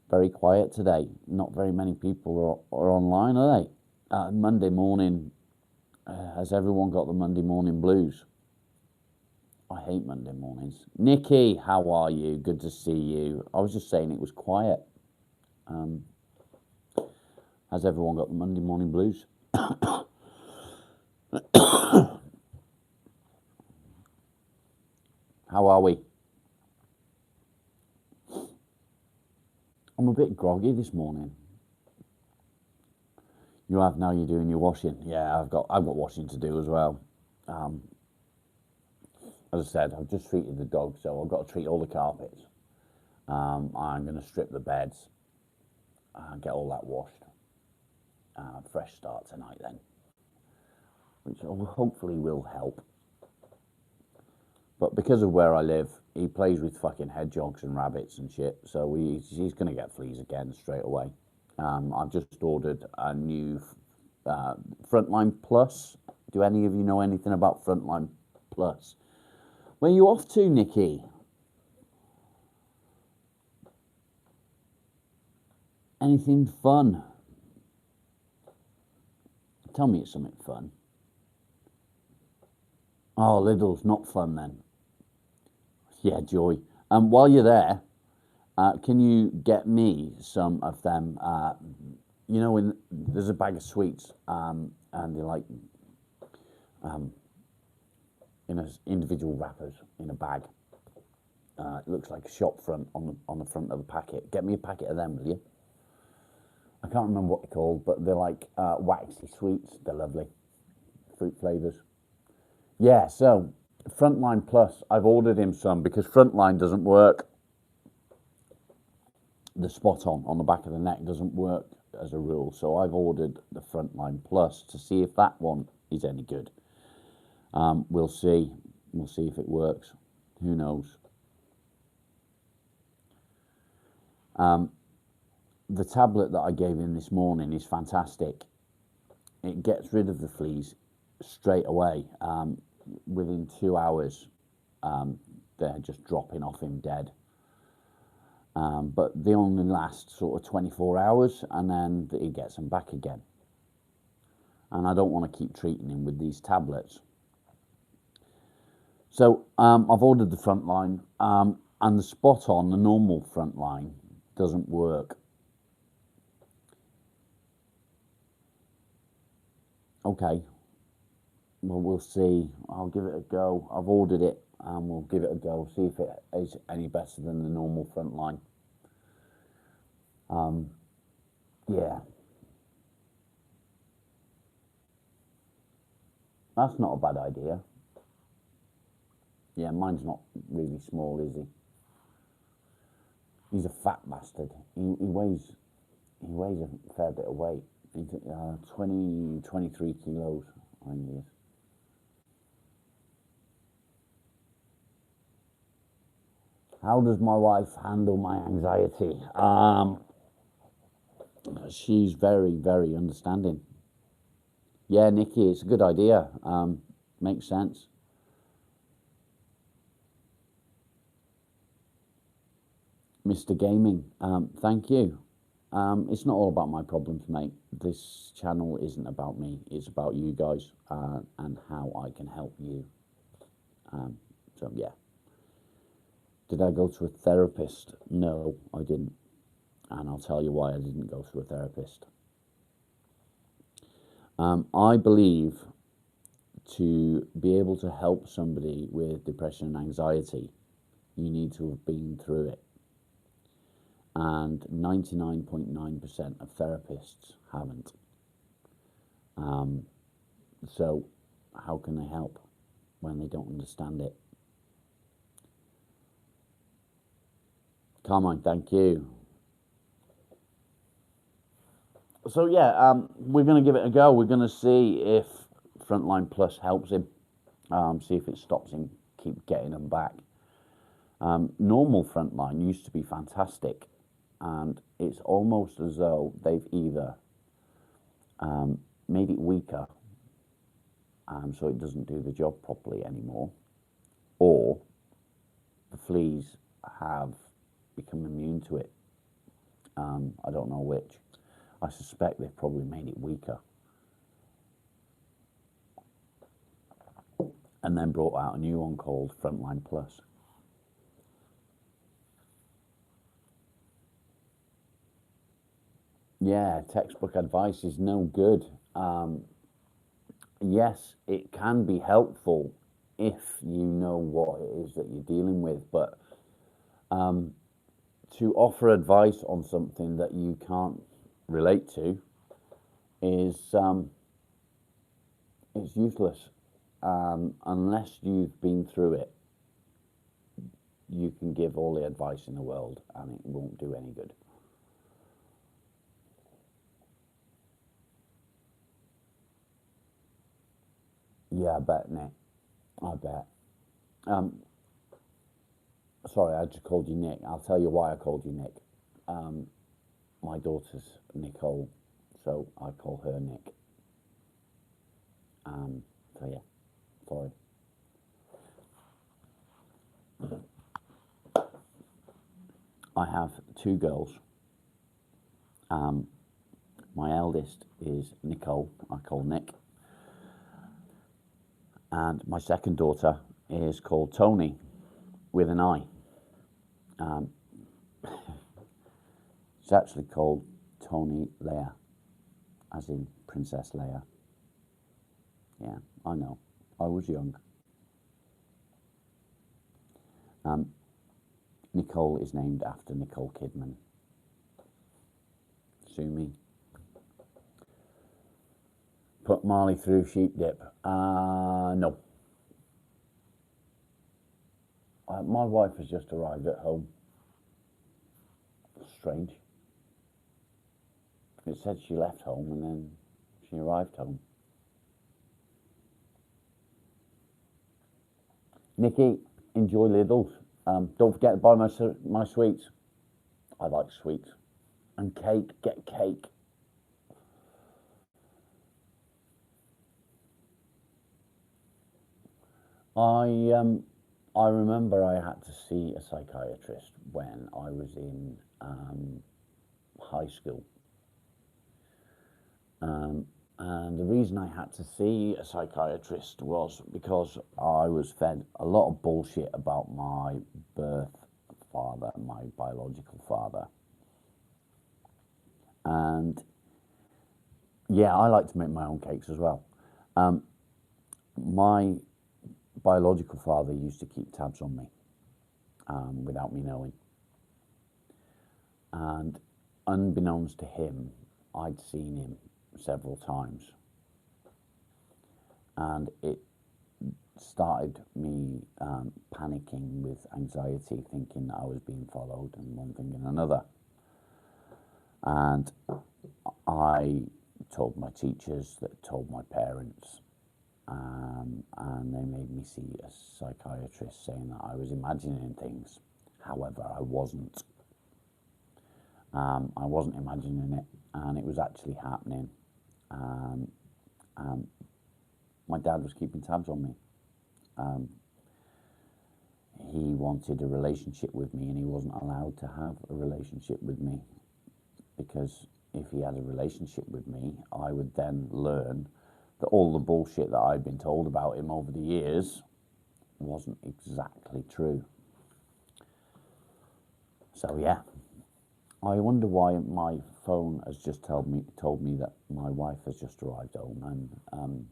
Very quiet today. Not very many people are online, are they? Monday morning. Has everyone got the Monday morning blues? I hate Monday mornings. Nikki, how are you? Good to see you. I was just saying it was quiet. Has everyone got the Monday morning blues? How are we? I'm a bit groggy this morning. You have now. You're doing your washing. Yeah, I've got washing to do as well. As I said, I've just treated the dog, so I've got to treat all the carpets. I'm going to strip the beds, get all that washed. Fresh start tonight then, which hopefully will help. But because of where I live, he plays with fucking hedgehogs and rabbits and shit, so he's going to get fleas again straight away. I've just ordered a new Frontline Plus. Do any of you know anything about Frontline Plus? Where are you off to, Nikki? Anything fun? Tell me it's something fun. Oh, Lidl's not fun then. Yeah, joy. While you're there, can you get me some of them? You know, when there's a bag of sweets, and they're like in individual wrappers in a bag. It looks like a shop front on the front of the packet. Get me a packet of them, will you? I can't remember what they're called, but they're like waxy sweets. They're lovely, fruit flavours. Yeah, so Frontline Plus, I've ordered him some because Frontline doesn't work. The spot on the back of the neck doesn't work as a rule, so I've ordered the Frontline Plus to see if that one is any good. We'll see. We'll see if it works. Who knows? The tablet that I gave him this morning is fantastic. It gets rid of the fleas straight away. Within 2 hours, they're just dropping off him dead. But they only last sort of 24 hours, and then he gets them back again. And I don't want to keep treating him with these tablets. So I've ordered the Frontline, and the spot on, the normal Frontline, doesn't work. Okay, well, we'll see. I'll give it a go. I've ordered it, and we'll give it a go, see if it is any better than the normal Frontline. Yeah. That's not a bad idea. Yeah, mine's not really small, is he? He's a fat bastard. He weighs a fair bit of weight. He's 23 kilos, I think he is. How does my wife handle my anxiety? She's very, very understanding. Yeah, Nikki, it's a good idea. Makes sense. Mr. Gaming, thank you. It's not all about my problems, mate. This channel isn't about me. It's about you guys and how I can help you. So, yeah. Did I go to a therapist? No, I didn't. And I'll tell you why I didn't go to a therapist. I believe to be able to help somebody with depression and anxiety, you need to have been through it. And 99.9% of therapists haven't. So how can they help when they don't understand it? Carmine, thank you. So yeah, we're going to give it a go. We're going to see if Frontline Plus helps him. See if it stops him keep getting them back. Normal Frontline used to be fantastic, and it's almost as though they've either made it weaker, so it doesn't do the job properly anymore, or the fleas have become immune to it. I don't know which. I suspect they've probably made it weaker and then brought out a new one called Frontline Plus. Yeah, textbook advice is no good. Yes, it can be helpful if you know what it is that you're dealing with, but to offer advice on something that you can't relate to is it's useless. Unless you've been through it, you can give all the advice in the world and it won't do any good. Yeah, I bet, Nick. I bet. Sorry, I just called you Nick. I'll tell you why I called you Nick. My daughter's Nicole, so I call her Nick. So yeah, sorry. I have two girls. My eldest is Nicole, I call Nick. And my second daughter is called Tony, with an I. It's actually called Tony Leia, as in Princess Leia. Yeah, I know. I was young. Nicole is named after Nicole Kidman. Sue me. Put Marley through sheep dip. No. My wife has just arrived at home. Strange. It said she left home and then she arrived home. Nikki, enjoy Lidl's. Don't forget to buy my sweets. I like sweets. And cake, get cake. I remember I had to see a psychiatrist when I was in high school. And the reason I had to see a psychiatrist was because I was fed a lot of bullshit about my birth father, my biological father. And yeah, I like to make my own cakes as well. My biological father used to keep tabs on me without me knowing. And unbeknownst to him, I'd seen him several times. And it started me panicking with anxiety, thinking that I was being followed and one thing and another. And I told my teachers, that told my parents, and they made me see a psychiatrist, saying that I was imagining things. However, I wasn't. I wasn't imagining it, and it was actually happening. My dad was keeping tabs on me. He wanted a relationship with me, and he wasn't allowed to have a relationship with me, because if he had a relationship with me, I would then learn that all the bullshit that I'd been told about him over the years wasn't exactly true. So yeah, I wonder why my phone has just told me that my wife has just arrived home, and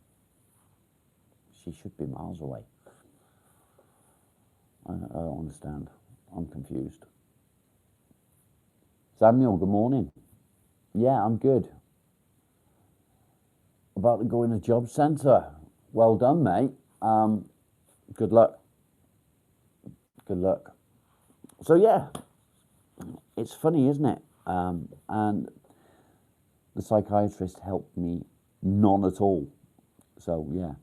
she should be miles away. I don't understand. I'm confused. Samuel, good morning. Yeah, I'm good. About to go in a job centre. Well done, mate. Good luck. Good luck. So yeah, it's funny, isn't it? And the psychiatrist helped me none at all. So yeah,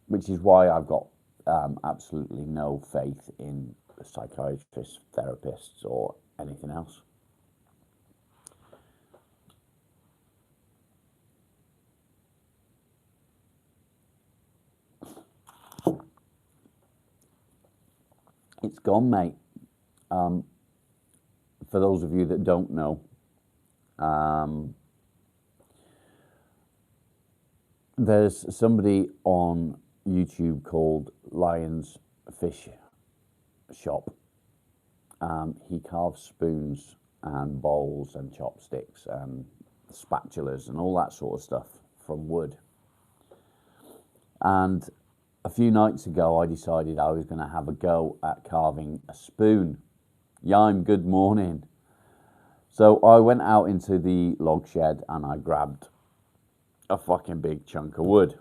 which is why I've got absolutely no faith in psychiatrists, therapists, or anything else. It's gone, mate. For those of you that don't know, there's somebody on YouTube called Lions Fish Shop. He carves spoons and bowls and chopsticks and spatulas and all that sort of stuff from wood. And a few nights ago, I decided I was going to have a go at carving a spoon. Yime, good morning. So I went out into the log shed and I grabbed a fucking big chunk of wood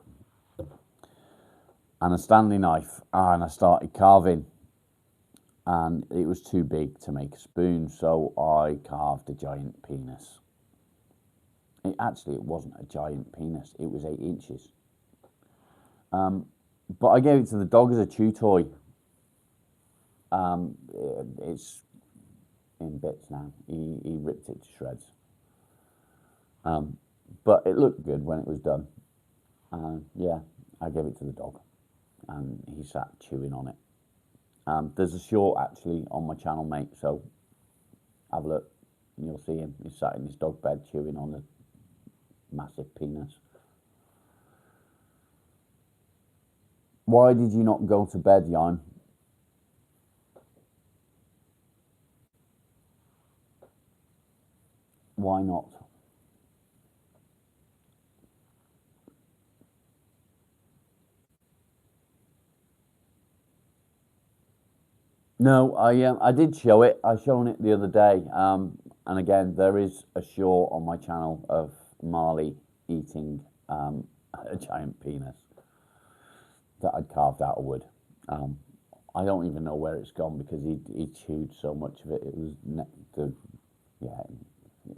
and a Stanley knife, and I started carving. And it was too big to make a spoon, so I carved a giant penis. It wasn't a giant penis, it was 8 inches. But I gave it to the dog as a chew toy. It's in bits now. He ripped it to shreds. But it looked good when it was done. Yeah, I gave it to the dog, and he sat chewing on it. There's a short actually on my channel, mate, so have a look and you'll see him. He's sat in his dog bed chewing on a massive penis. Why did you not go to bed, Jan? Why not? No, I did show it. I shown it the other day. And again, there is a short on my channel of Marley eating a giant penis that I'd carved out of wood. I don't even know where it's gone because he chewed so much of it. It was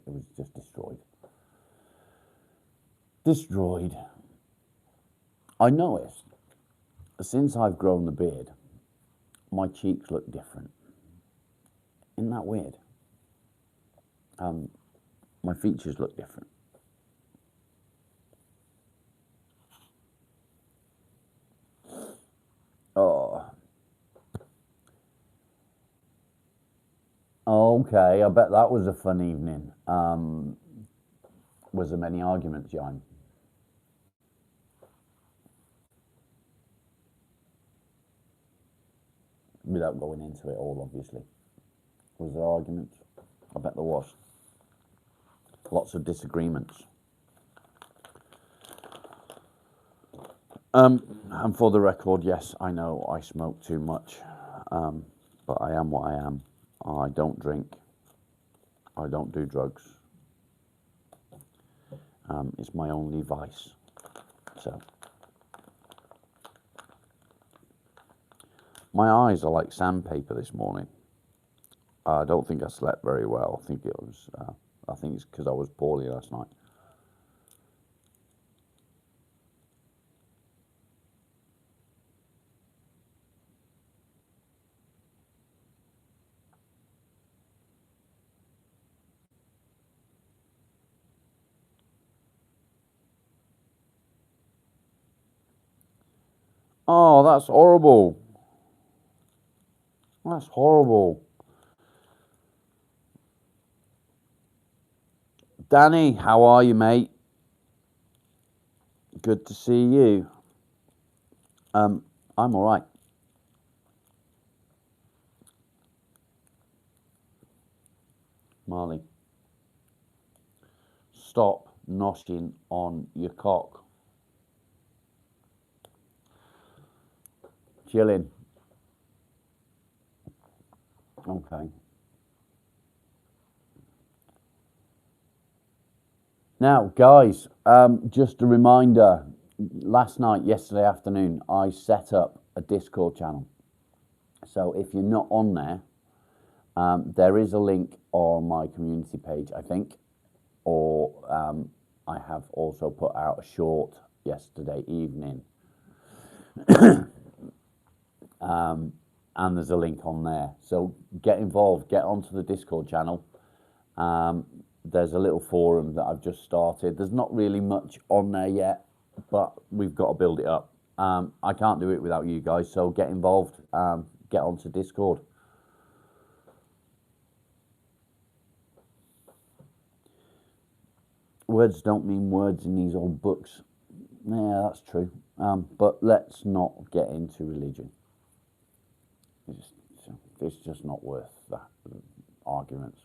it was just destroyed. Destroyed. I noticed since I've grown the beard, my cheeks look different. Isn't that weird? My features look different. Oh. Okay, I bet that was a fun evening. Was there many arguments, Jan? Without going into it all, obviously. Was there arguments? I bet there was. Lots of disagreements. And for the record, yes, I know I smoke too much, but I am what I am. I don't drink. I don't do drugs. It's my only vice. So, My eyes are like sandpaper this morning. I don't think I slept very well. I think it's because I was poorly last night. Oh, that's horrible. That's horrible. Danny, how are you, mate? Good to see you. I'm all right. Marley, stop noshing on your cock. Chilling. Okay. Now, guys, just a reminder, yesterday afternoon, I set up a Discord channel. So if you're not on there, there is a link on my community page, I think, or I have also put out a short yesterday evening. And there's a link on there. So get involved, get onto the Discord channel. There's a little forum that I've just started. There's not really much on there yet, but we've got to build it up. I can't do it without you guys, so get involved. Get onto Discord. Words don't mean words in these old books. Yeah, that's true. But let's not get into religion. It's just not worth that arguments.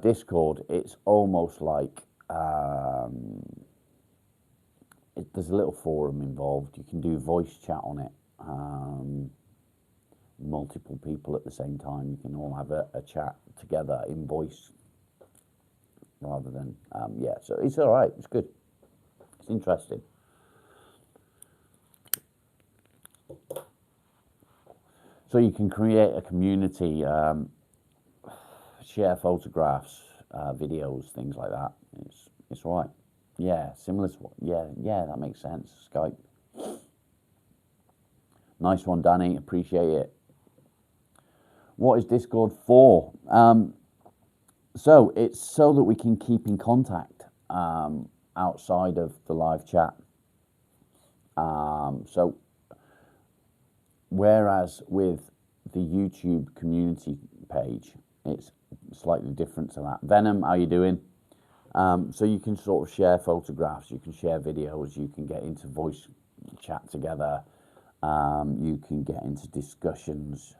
Discord, it's almost like there's a little forum involved. You can do voice chat on it. Multiple people at the same time. You can all have a chat together in voice rather than, yeah, so it's all right. It's good. It's interesting. So you can create a community, share photographs, videos, things like that. It's all right. Yeah, similar to what, yeah, that makes sense. Skype. Nice one, Danny. Appreciate it. What is Discord for? So it's so that we can keep in contact outside of the live chat. So whereas with the YouTube community page, it's slightly different to that. Venom, how you doing? So you can sort of share photographs, you can share videos, you can get into voice chat together, you can get into discussions.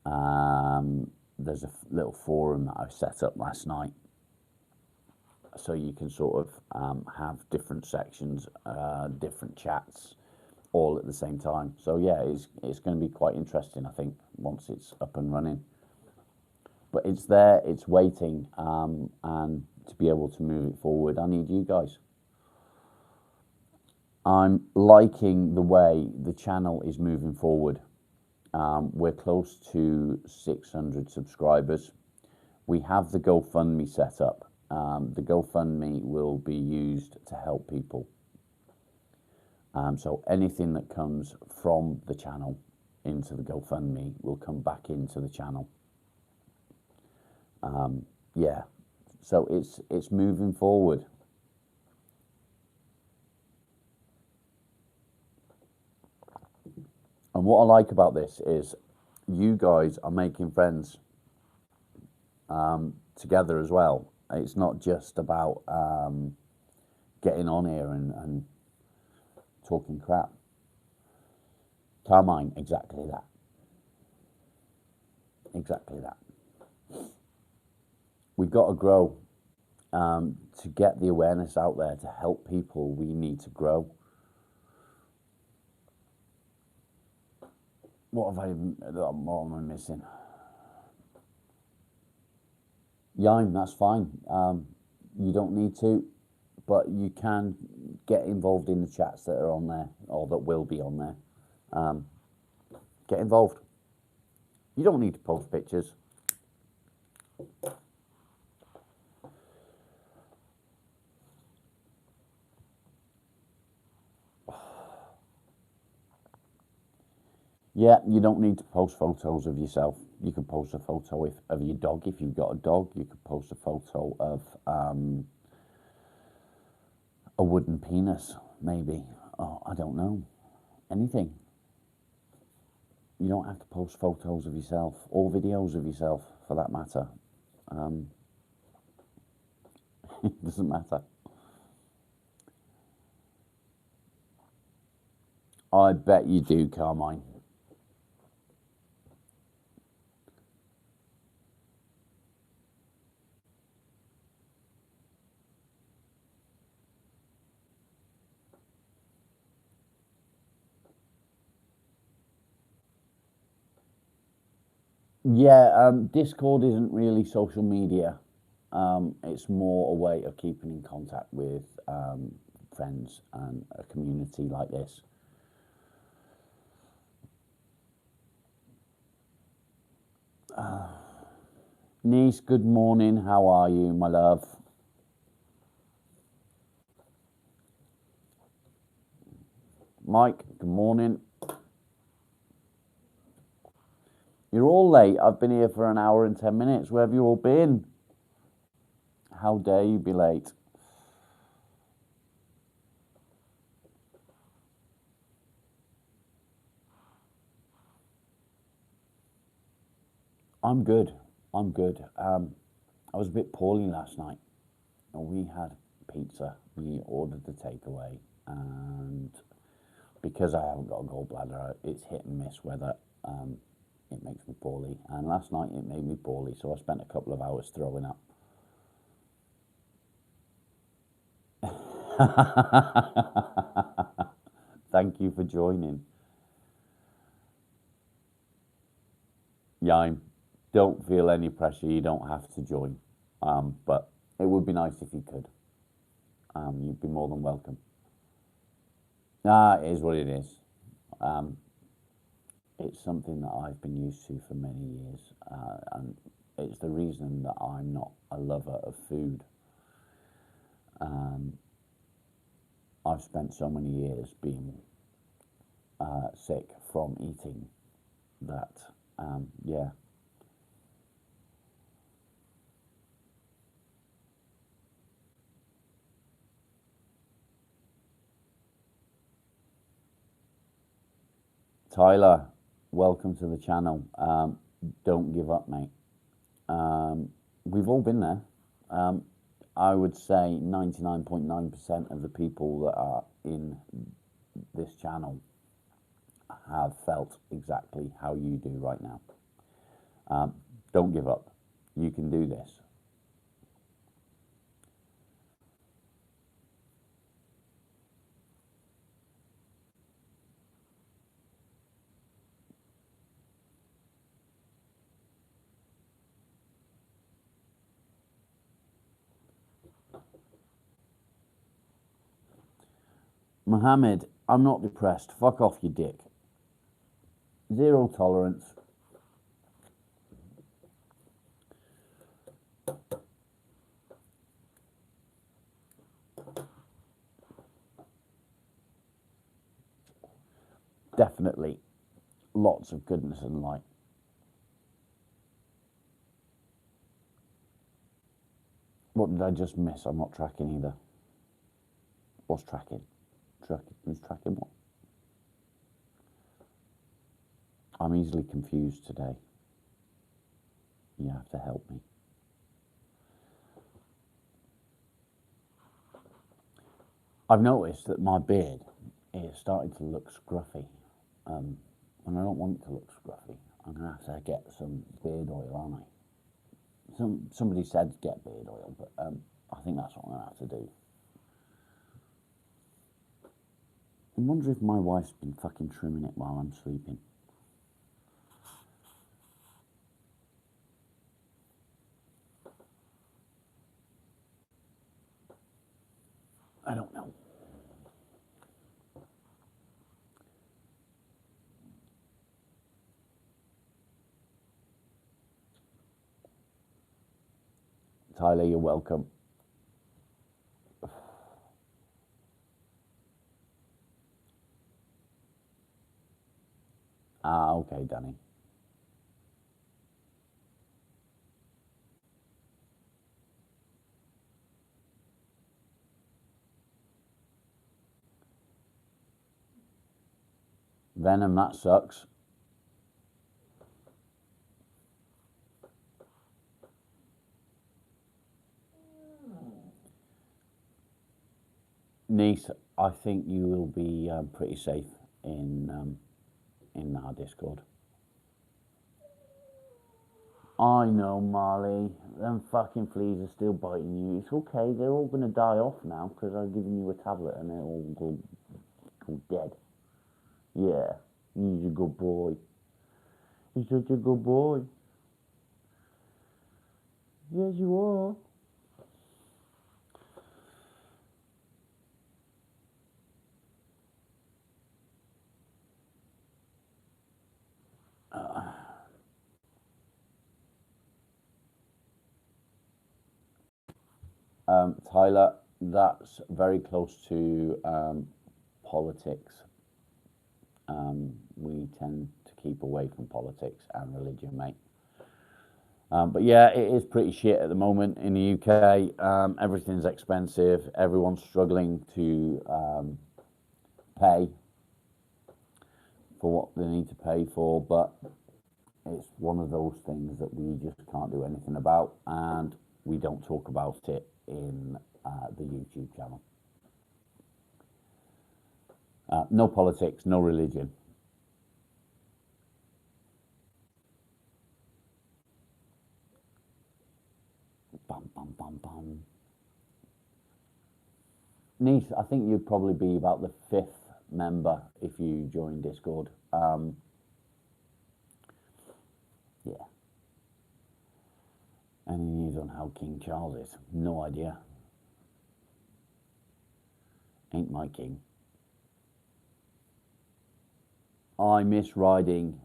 There's a little forum that I set up last night, so you can sort of have different sections, different chats, all at the same time. So yeah, it's going to be quite interesting, I think, once it's up and running. But it's there, it's waiting, and to be able to move it forward, I need you guys. I'm liking the way the channel is moving forward. We're close to 600 subscribers. We have the GoFundMe set up. The GoFundMe will be used to help people. So anything that comes from the channel into the GoFundMe will come back into the channel. Yeah, so it's moving forward. And what I like about this is you guys are making friends together as well. It's not just about getting on here and talking crap. Carmine, exactly that. Exactly that. We've got to grow. To get the awareness out there, to help people, we need to grow. What am I missing? Yime, that's fine. You don't need to, but you can get involved in the chats that are on there, or that will be on there. Get involved. You don't need to post pictures. Yeah, you don't need to post photos of yourself. You can post a photo of your dog if you've got a dog. You could post a photo of a wooden penis, maybe. Oh, I don't know. Anything. You don't have to post photos of yourself or videos of yourself, for that matter. It doesn't matter. I bet you do, Carmine. Yeah, Discord isn't really social media. It's more a way of keeping in contact with friends and a community like this. Niece, good morning. How are you, my love? Mike, good morning. You're all late. I've been here for an hour and 10 minutes. Where have you all been? How dare you be late? I'm good. I'm good. I was a bit poorly last night. We had pizza. We ordered the takeaway, and because I haven't got a gallbladder, it's hit and miss whether it makes me poorly. And last night it made me poorly, so I spent a couple of hours throwing up. Thank you for joining. Yime, don't feel any pressure. You don't have to join, but it would be nice if you could. You'd be more than welcome. It is what it is. It's something that I've been used to for many years, and it's the reason that I'm not a lover of food. I've spent so many years being sick from eating that, yeah. Tyler, welcome to the channel. Don't give up, mate. We've all been there. I would say 99.9% of the people that are in this channel have felt exactly how you do right now. Don't give up. You can do this. Mohammed, I'm not depressed. Fuck off, you dick. Zero tolerance. Definitely lots of goodness and light. What did I just miss? I'm not tracking either. What's tracking? Who's tracking what? I'm easily confused today. You have to help me. I've noticed that my beard is starting to look scruffy. And I don't want it to look scruffy. I'm going to have to get some beard oil, aren't I? Somebody said get beard oil, but I think that's what I'm going to have to do. I wonder if my wife's been fucking trimming it while I'm sleeping. I don't know. Tyler, you're welcome. Ah, okay, Danny. Venom, that sucks. Niece, I think you will be pretty safe in our Discord. I know, Marley. Them fucking fleas are still biting you. It's okay. They're all going to die off now because I've given you a tablet and they're all go dead. Yeah, he's a good boy. He's such a good boy. Yes, you are. Tyler, that's very close to politics. We tend to keep away from politics and religion, mate. But yeah, it is pretty shit at the moment in the UK. Everything's expensive. Everyone's struggling to pay for what they need to pay for, but it's one of those things that we just can't do anything about, and we don't talk about it in the YouTube channel. No politics, no religion. Bum, bum, bum, bum. Niece, I think you'd probably be about the 5th member if you join Discord. Yeah. Any news on how King Charles is? No idea. Ain't my king. I miss riding.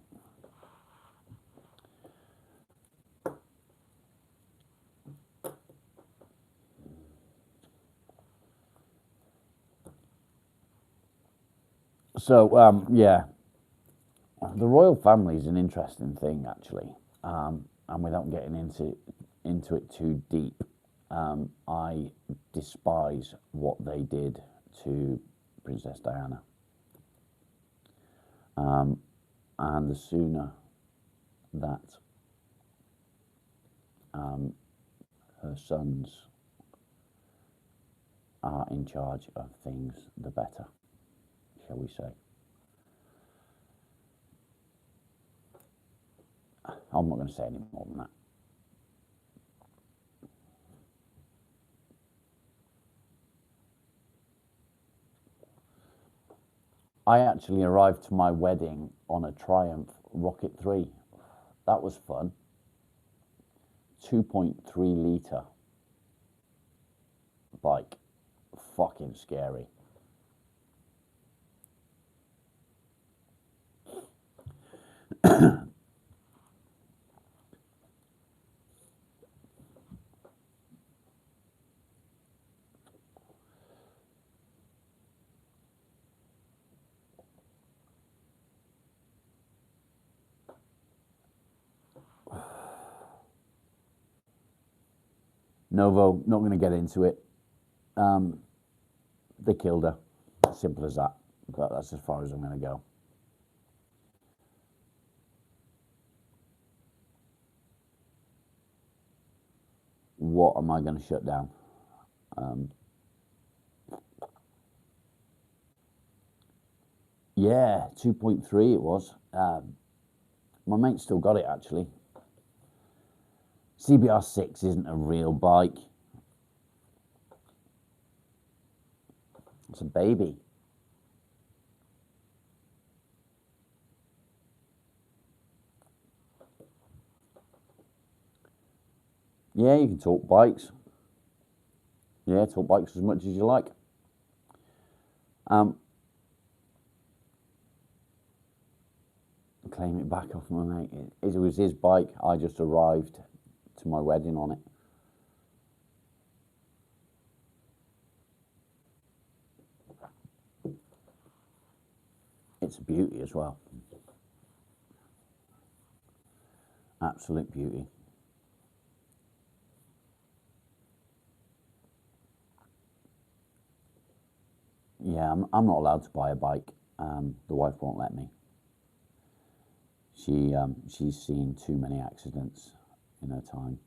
So, yeah, the royal family is an interesting thing, actually, and without getting into it too deep, I despise what they did to Princess Diana, and the sooner that her sons are in charge of things, the better, shall we say. I'm not going to say any more than that. I actually arrived to my wedding on a Triumph Rocket 3. That was fun. 2.3 litre bike. Fucking scary. Novo, not going to get into it. They killed her. Simple as that. But that's as far as I'm going to go. What am I going to shut down? Yeah, 2.3 it was. My mate still got it, actually. CBR6 isn't a real bike. It's a baby. Yeah, you can talk bikes. Yeah, talk bikes as much as you like. Claim it back off my mate. It was his bike. I just arrived to my wedding on it. it's a beauty as well. Absolute beauty. Yeah, I'm not allowed to buy a bike. The wife won't let me. She's seen too many accidents in her time.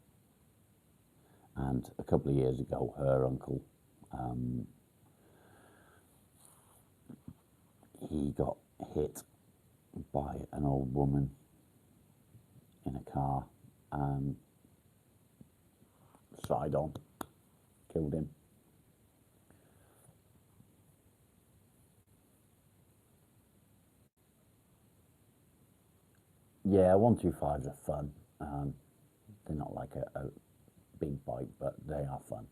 And a couple of years ago, her uncle, he got hit by an old woman in a car, side on, killed him. Yeah, 125s are fun. They're not like a big bike, but they are fun.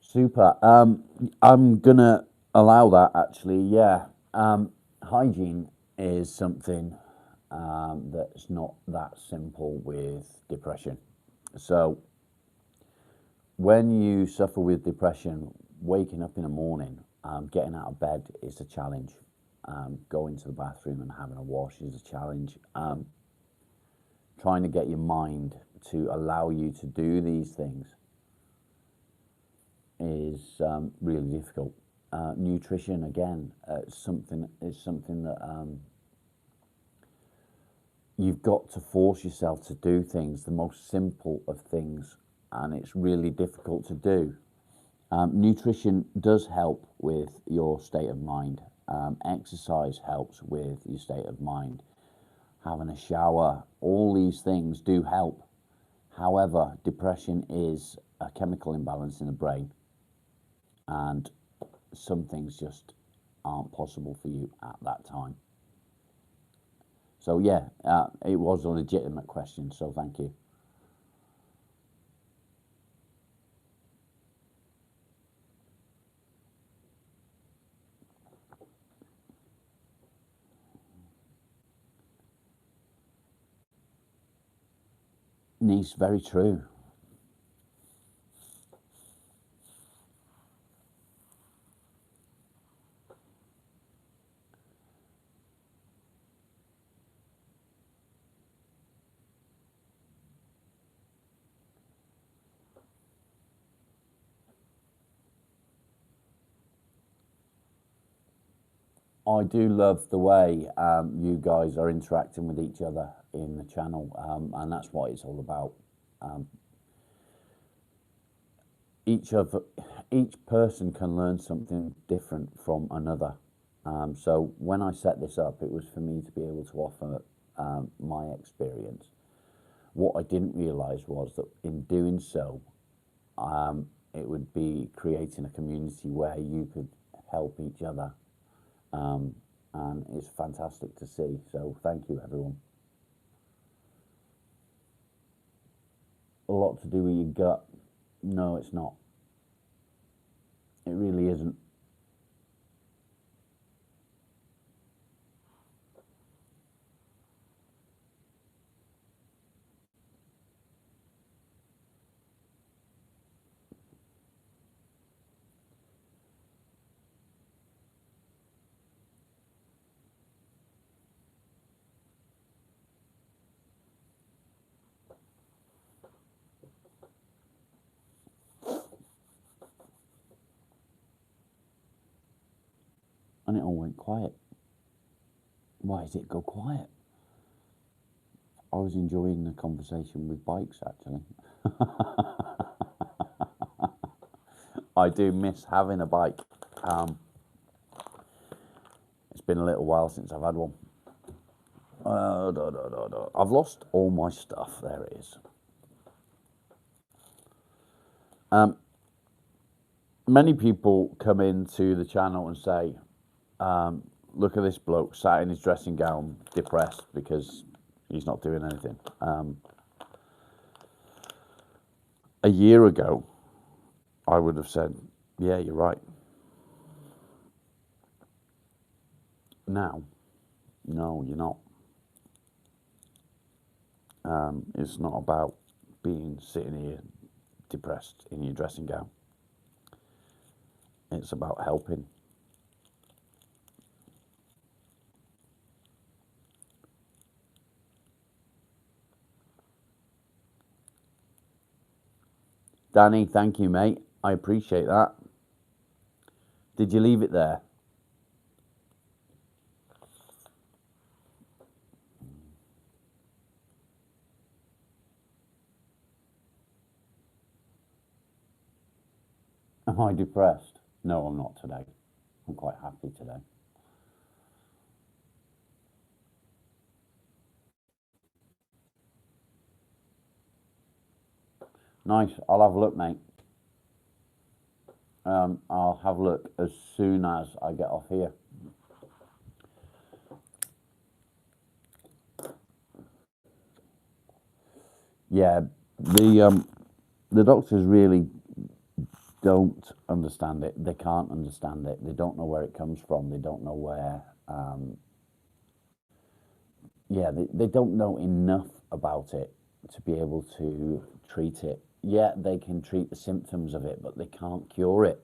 Super. I'm gonna allow that actually. Yeah. Hygiene is something that's not that simple with depression. So when you suffer with depression, waking up in the morning, getting out of bed is a challenge. Going to the bathroom and having a wash is a challenge. Trying to get your mind to allow you to do these things is really difficult. Nutrition again, something that you've got to force yourself to do things, the most simple of things, and it's really difficult to do. Nutrition does help with your state of mind. Exercise helps with your state of mind. Having a shower, all these things do help. However, depression is a chemical imbalance in the brain, and some things just aren't possible for you at that time. So yeah, it was a legitimate question, so thank you. Niece, very true. I do love the way you guys are interacting with each other in the channel, and that's what it's all about. Um, each of each person can learn something different from another. So when I set this up, it was for me to be able to offer my experience. What I didn't realise was that in doing so, it would be creating a community where you could help each other, and it's fantastic to see. So thank you, everyone. A lot to do with your gut. No, it's not. It really isn't. And it all went quiet. Why did it go quiet? I was enjoying the conversation with bikes, actually. I do miss having a bike. It's been a little while since I've had one. I've lost all my stuff. There it is. Many people come into the channel and say, look at this bloke sat in his dressing gown, depressed because he's not doing anything. A year ago, I would have said, yeah, you're right. Now, no, you're not. It's not about sitting here depressed in your dressing gown. It's about helping. Danny, thank you, mate. I appreciate that. Did you leave it there? Am I depressed? No, I'm not today. I'm quite happy today. Nice. I'll have a look, mate. I'll have a look as soon as I get off here. Yeah, the doctors really don't understand it. They can't understand it. They don't know where it comes from. They don't know where. Yeah, they don't know enough about it to be able to treat it. Yeah, they can treat the symptoms of it, but they can't cure it.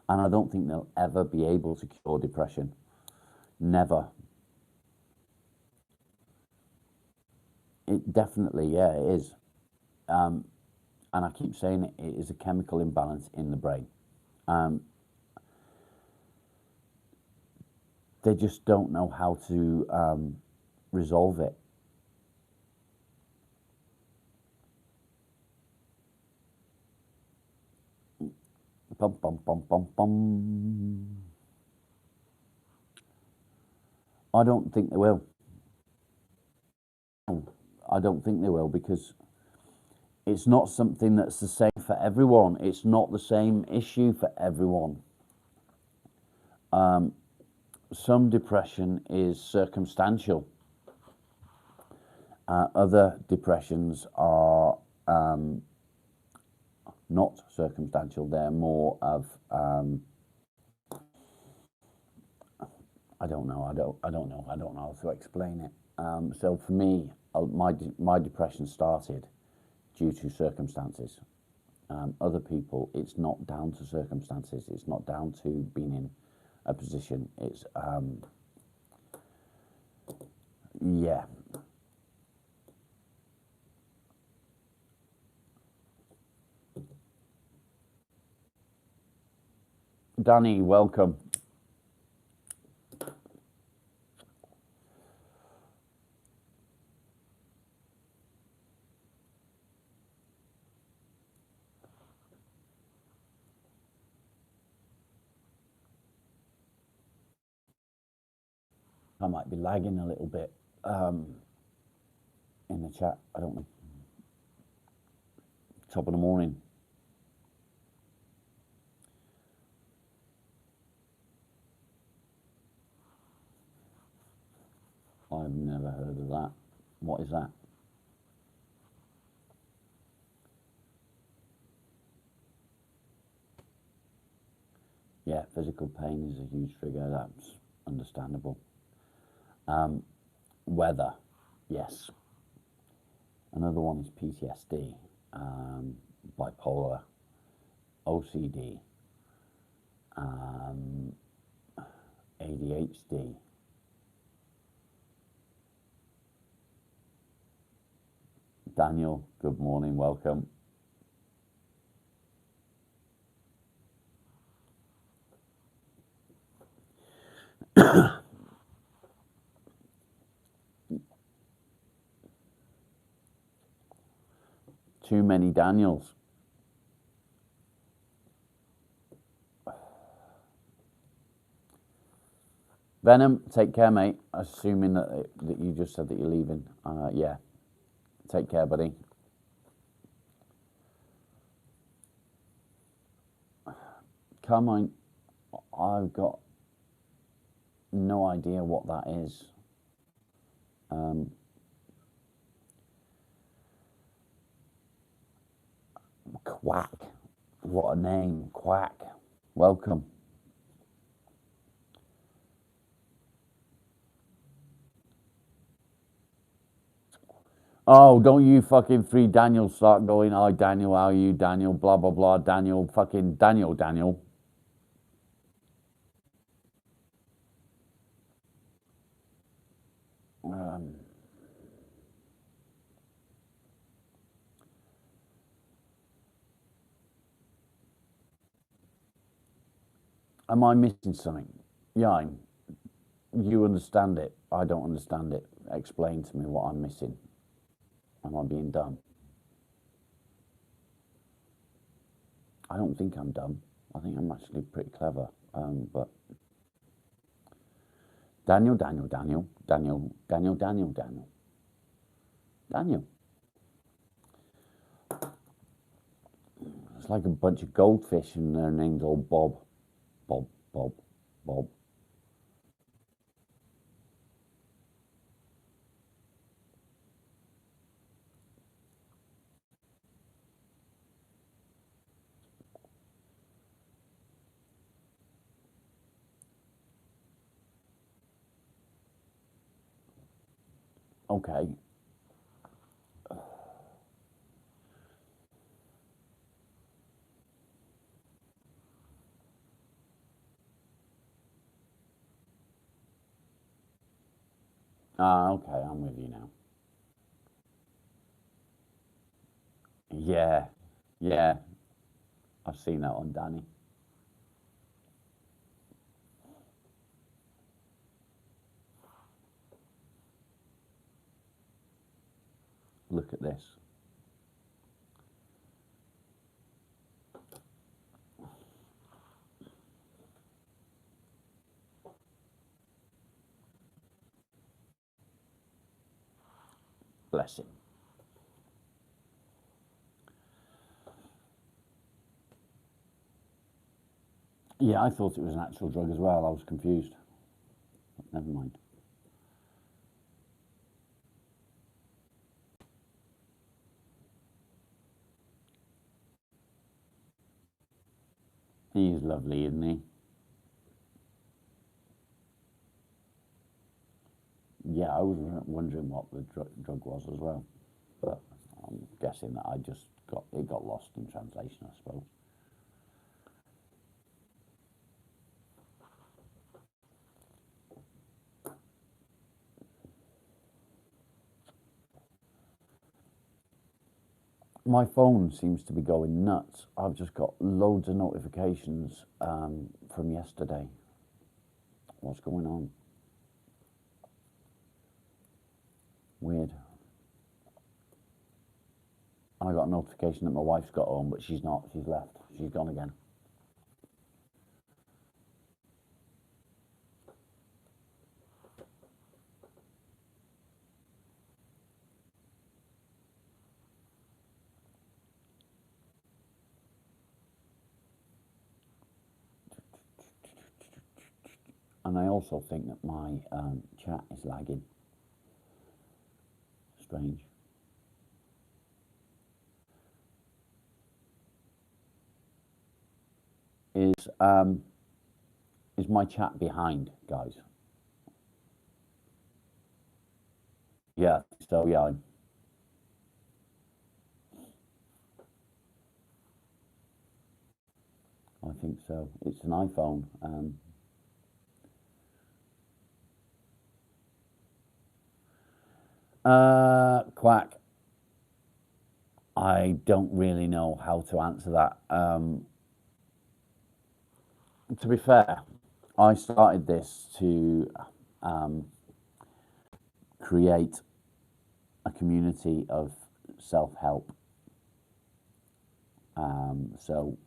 And I don't think they'll ever be able to cure depression. Never. It definitely, yeah, it is. And I keep saying it is a chemical imbalance in the brain. They just don't know how to resolve it. Bum, bum, bum, bum, bum. I don't think they will. I don't think they will, because it's not something that's the same for everyone. It's not the same issue for everyone. Some depression is circumstantial. Other depressions are not circumstantial. They're more of I don't know how to explain it. So for me, my depression started due to circumstances. Other people, it's not down to circumstances. It's not down to being in a position. It's yeah. Danny, welcome. I might be lagging a little bit in the chat. I don't know. Top of the morning. I've never heard of that. What is that? Yeah, physical pain is a huge trigger. That's understandable. Weather, yes. Another one is PTSD, bipolar, OCD, ADHD. Daniel, good morning, welcome. Too many Daniels. Venom, take care, mate. Assuming that you just said that you're leaving. Yeah. Take care, buddy. Carmine, I've got no idea what that is. Quack. What a name. Quack. Welcome. Oh, don't you fucking three Daniels start going, hi Daniel, how are you, Daniel, blah, blah, blah, Daniel, fucking Daniel. Am I missing something? Yeah, you understand it. I don't understand it. Explain to me what I'm missing. Am I being dumb? I don't think I'm dumb. I think I'm actually pretty clever. But Daniel. It's like a bunch of goldfish and their name's all Bob. Bob, Bob, Bob. Okay. Okay, I'm with you now. Yeah, yeah. I've seen that on Danny. Look at this. Bless him. Yeah, I thought it was an actual drug as well. I was confused. Never mind. He's lovely, isn't he? Yeah, I was wondering what the drug was as well, but I'm guessing that I just got lost in translation, I suppose. My phone seems to be going nuts. I've just got loads of notifications from yesterday. What's going on? Weird. I got a notification that my wife's got home, but she's not. She's left. She's gone again. And I also think that my chat is lagging. Strange. Is my chat behind, guys? Yeah. So yeah. I think so. It's an iPhone. Quack. I don't really know how to answer that. To be fair, I started this to create a community of self-help. So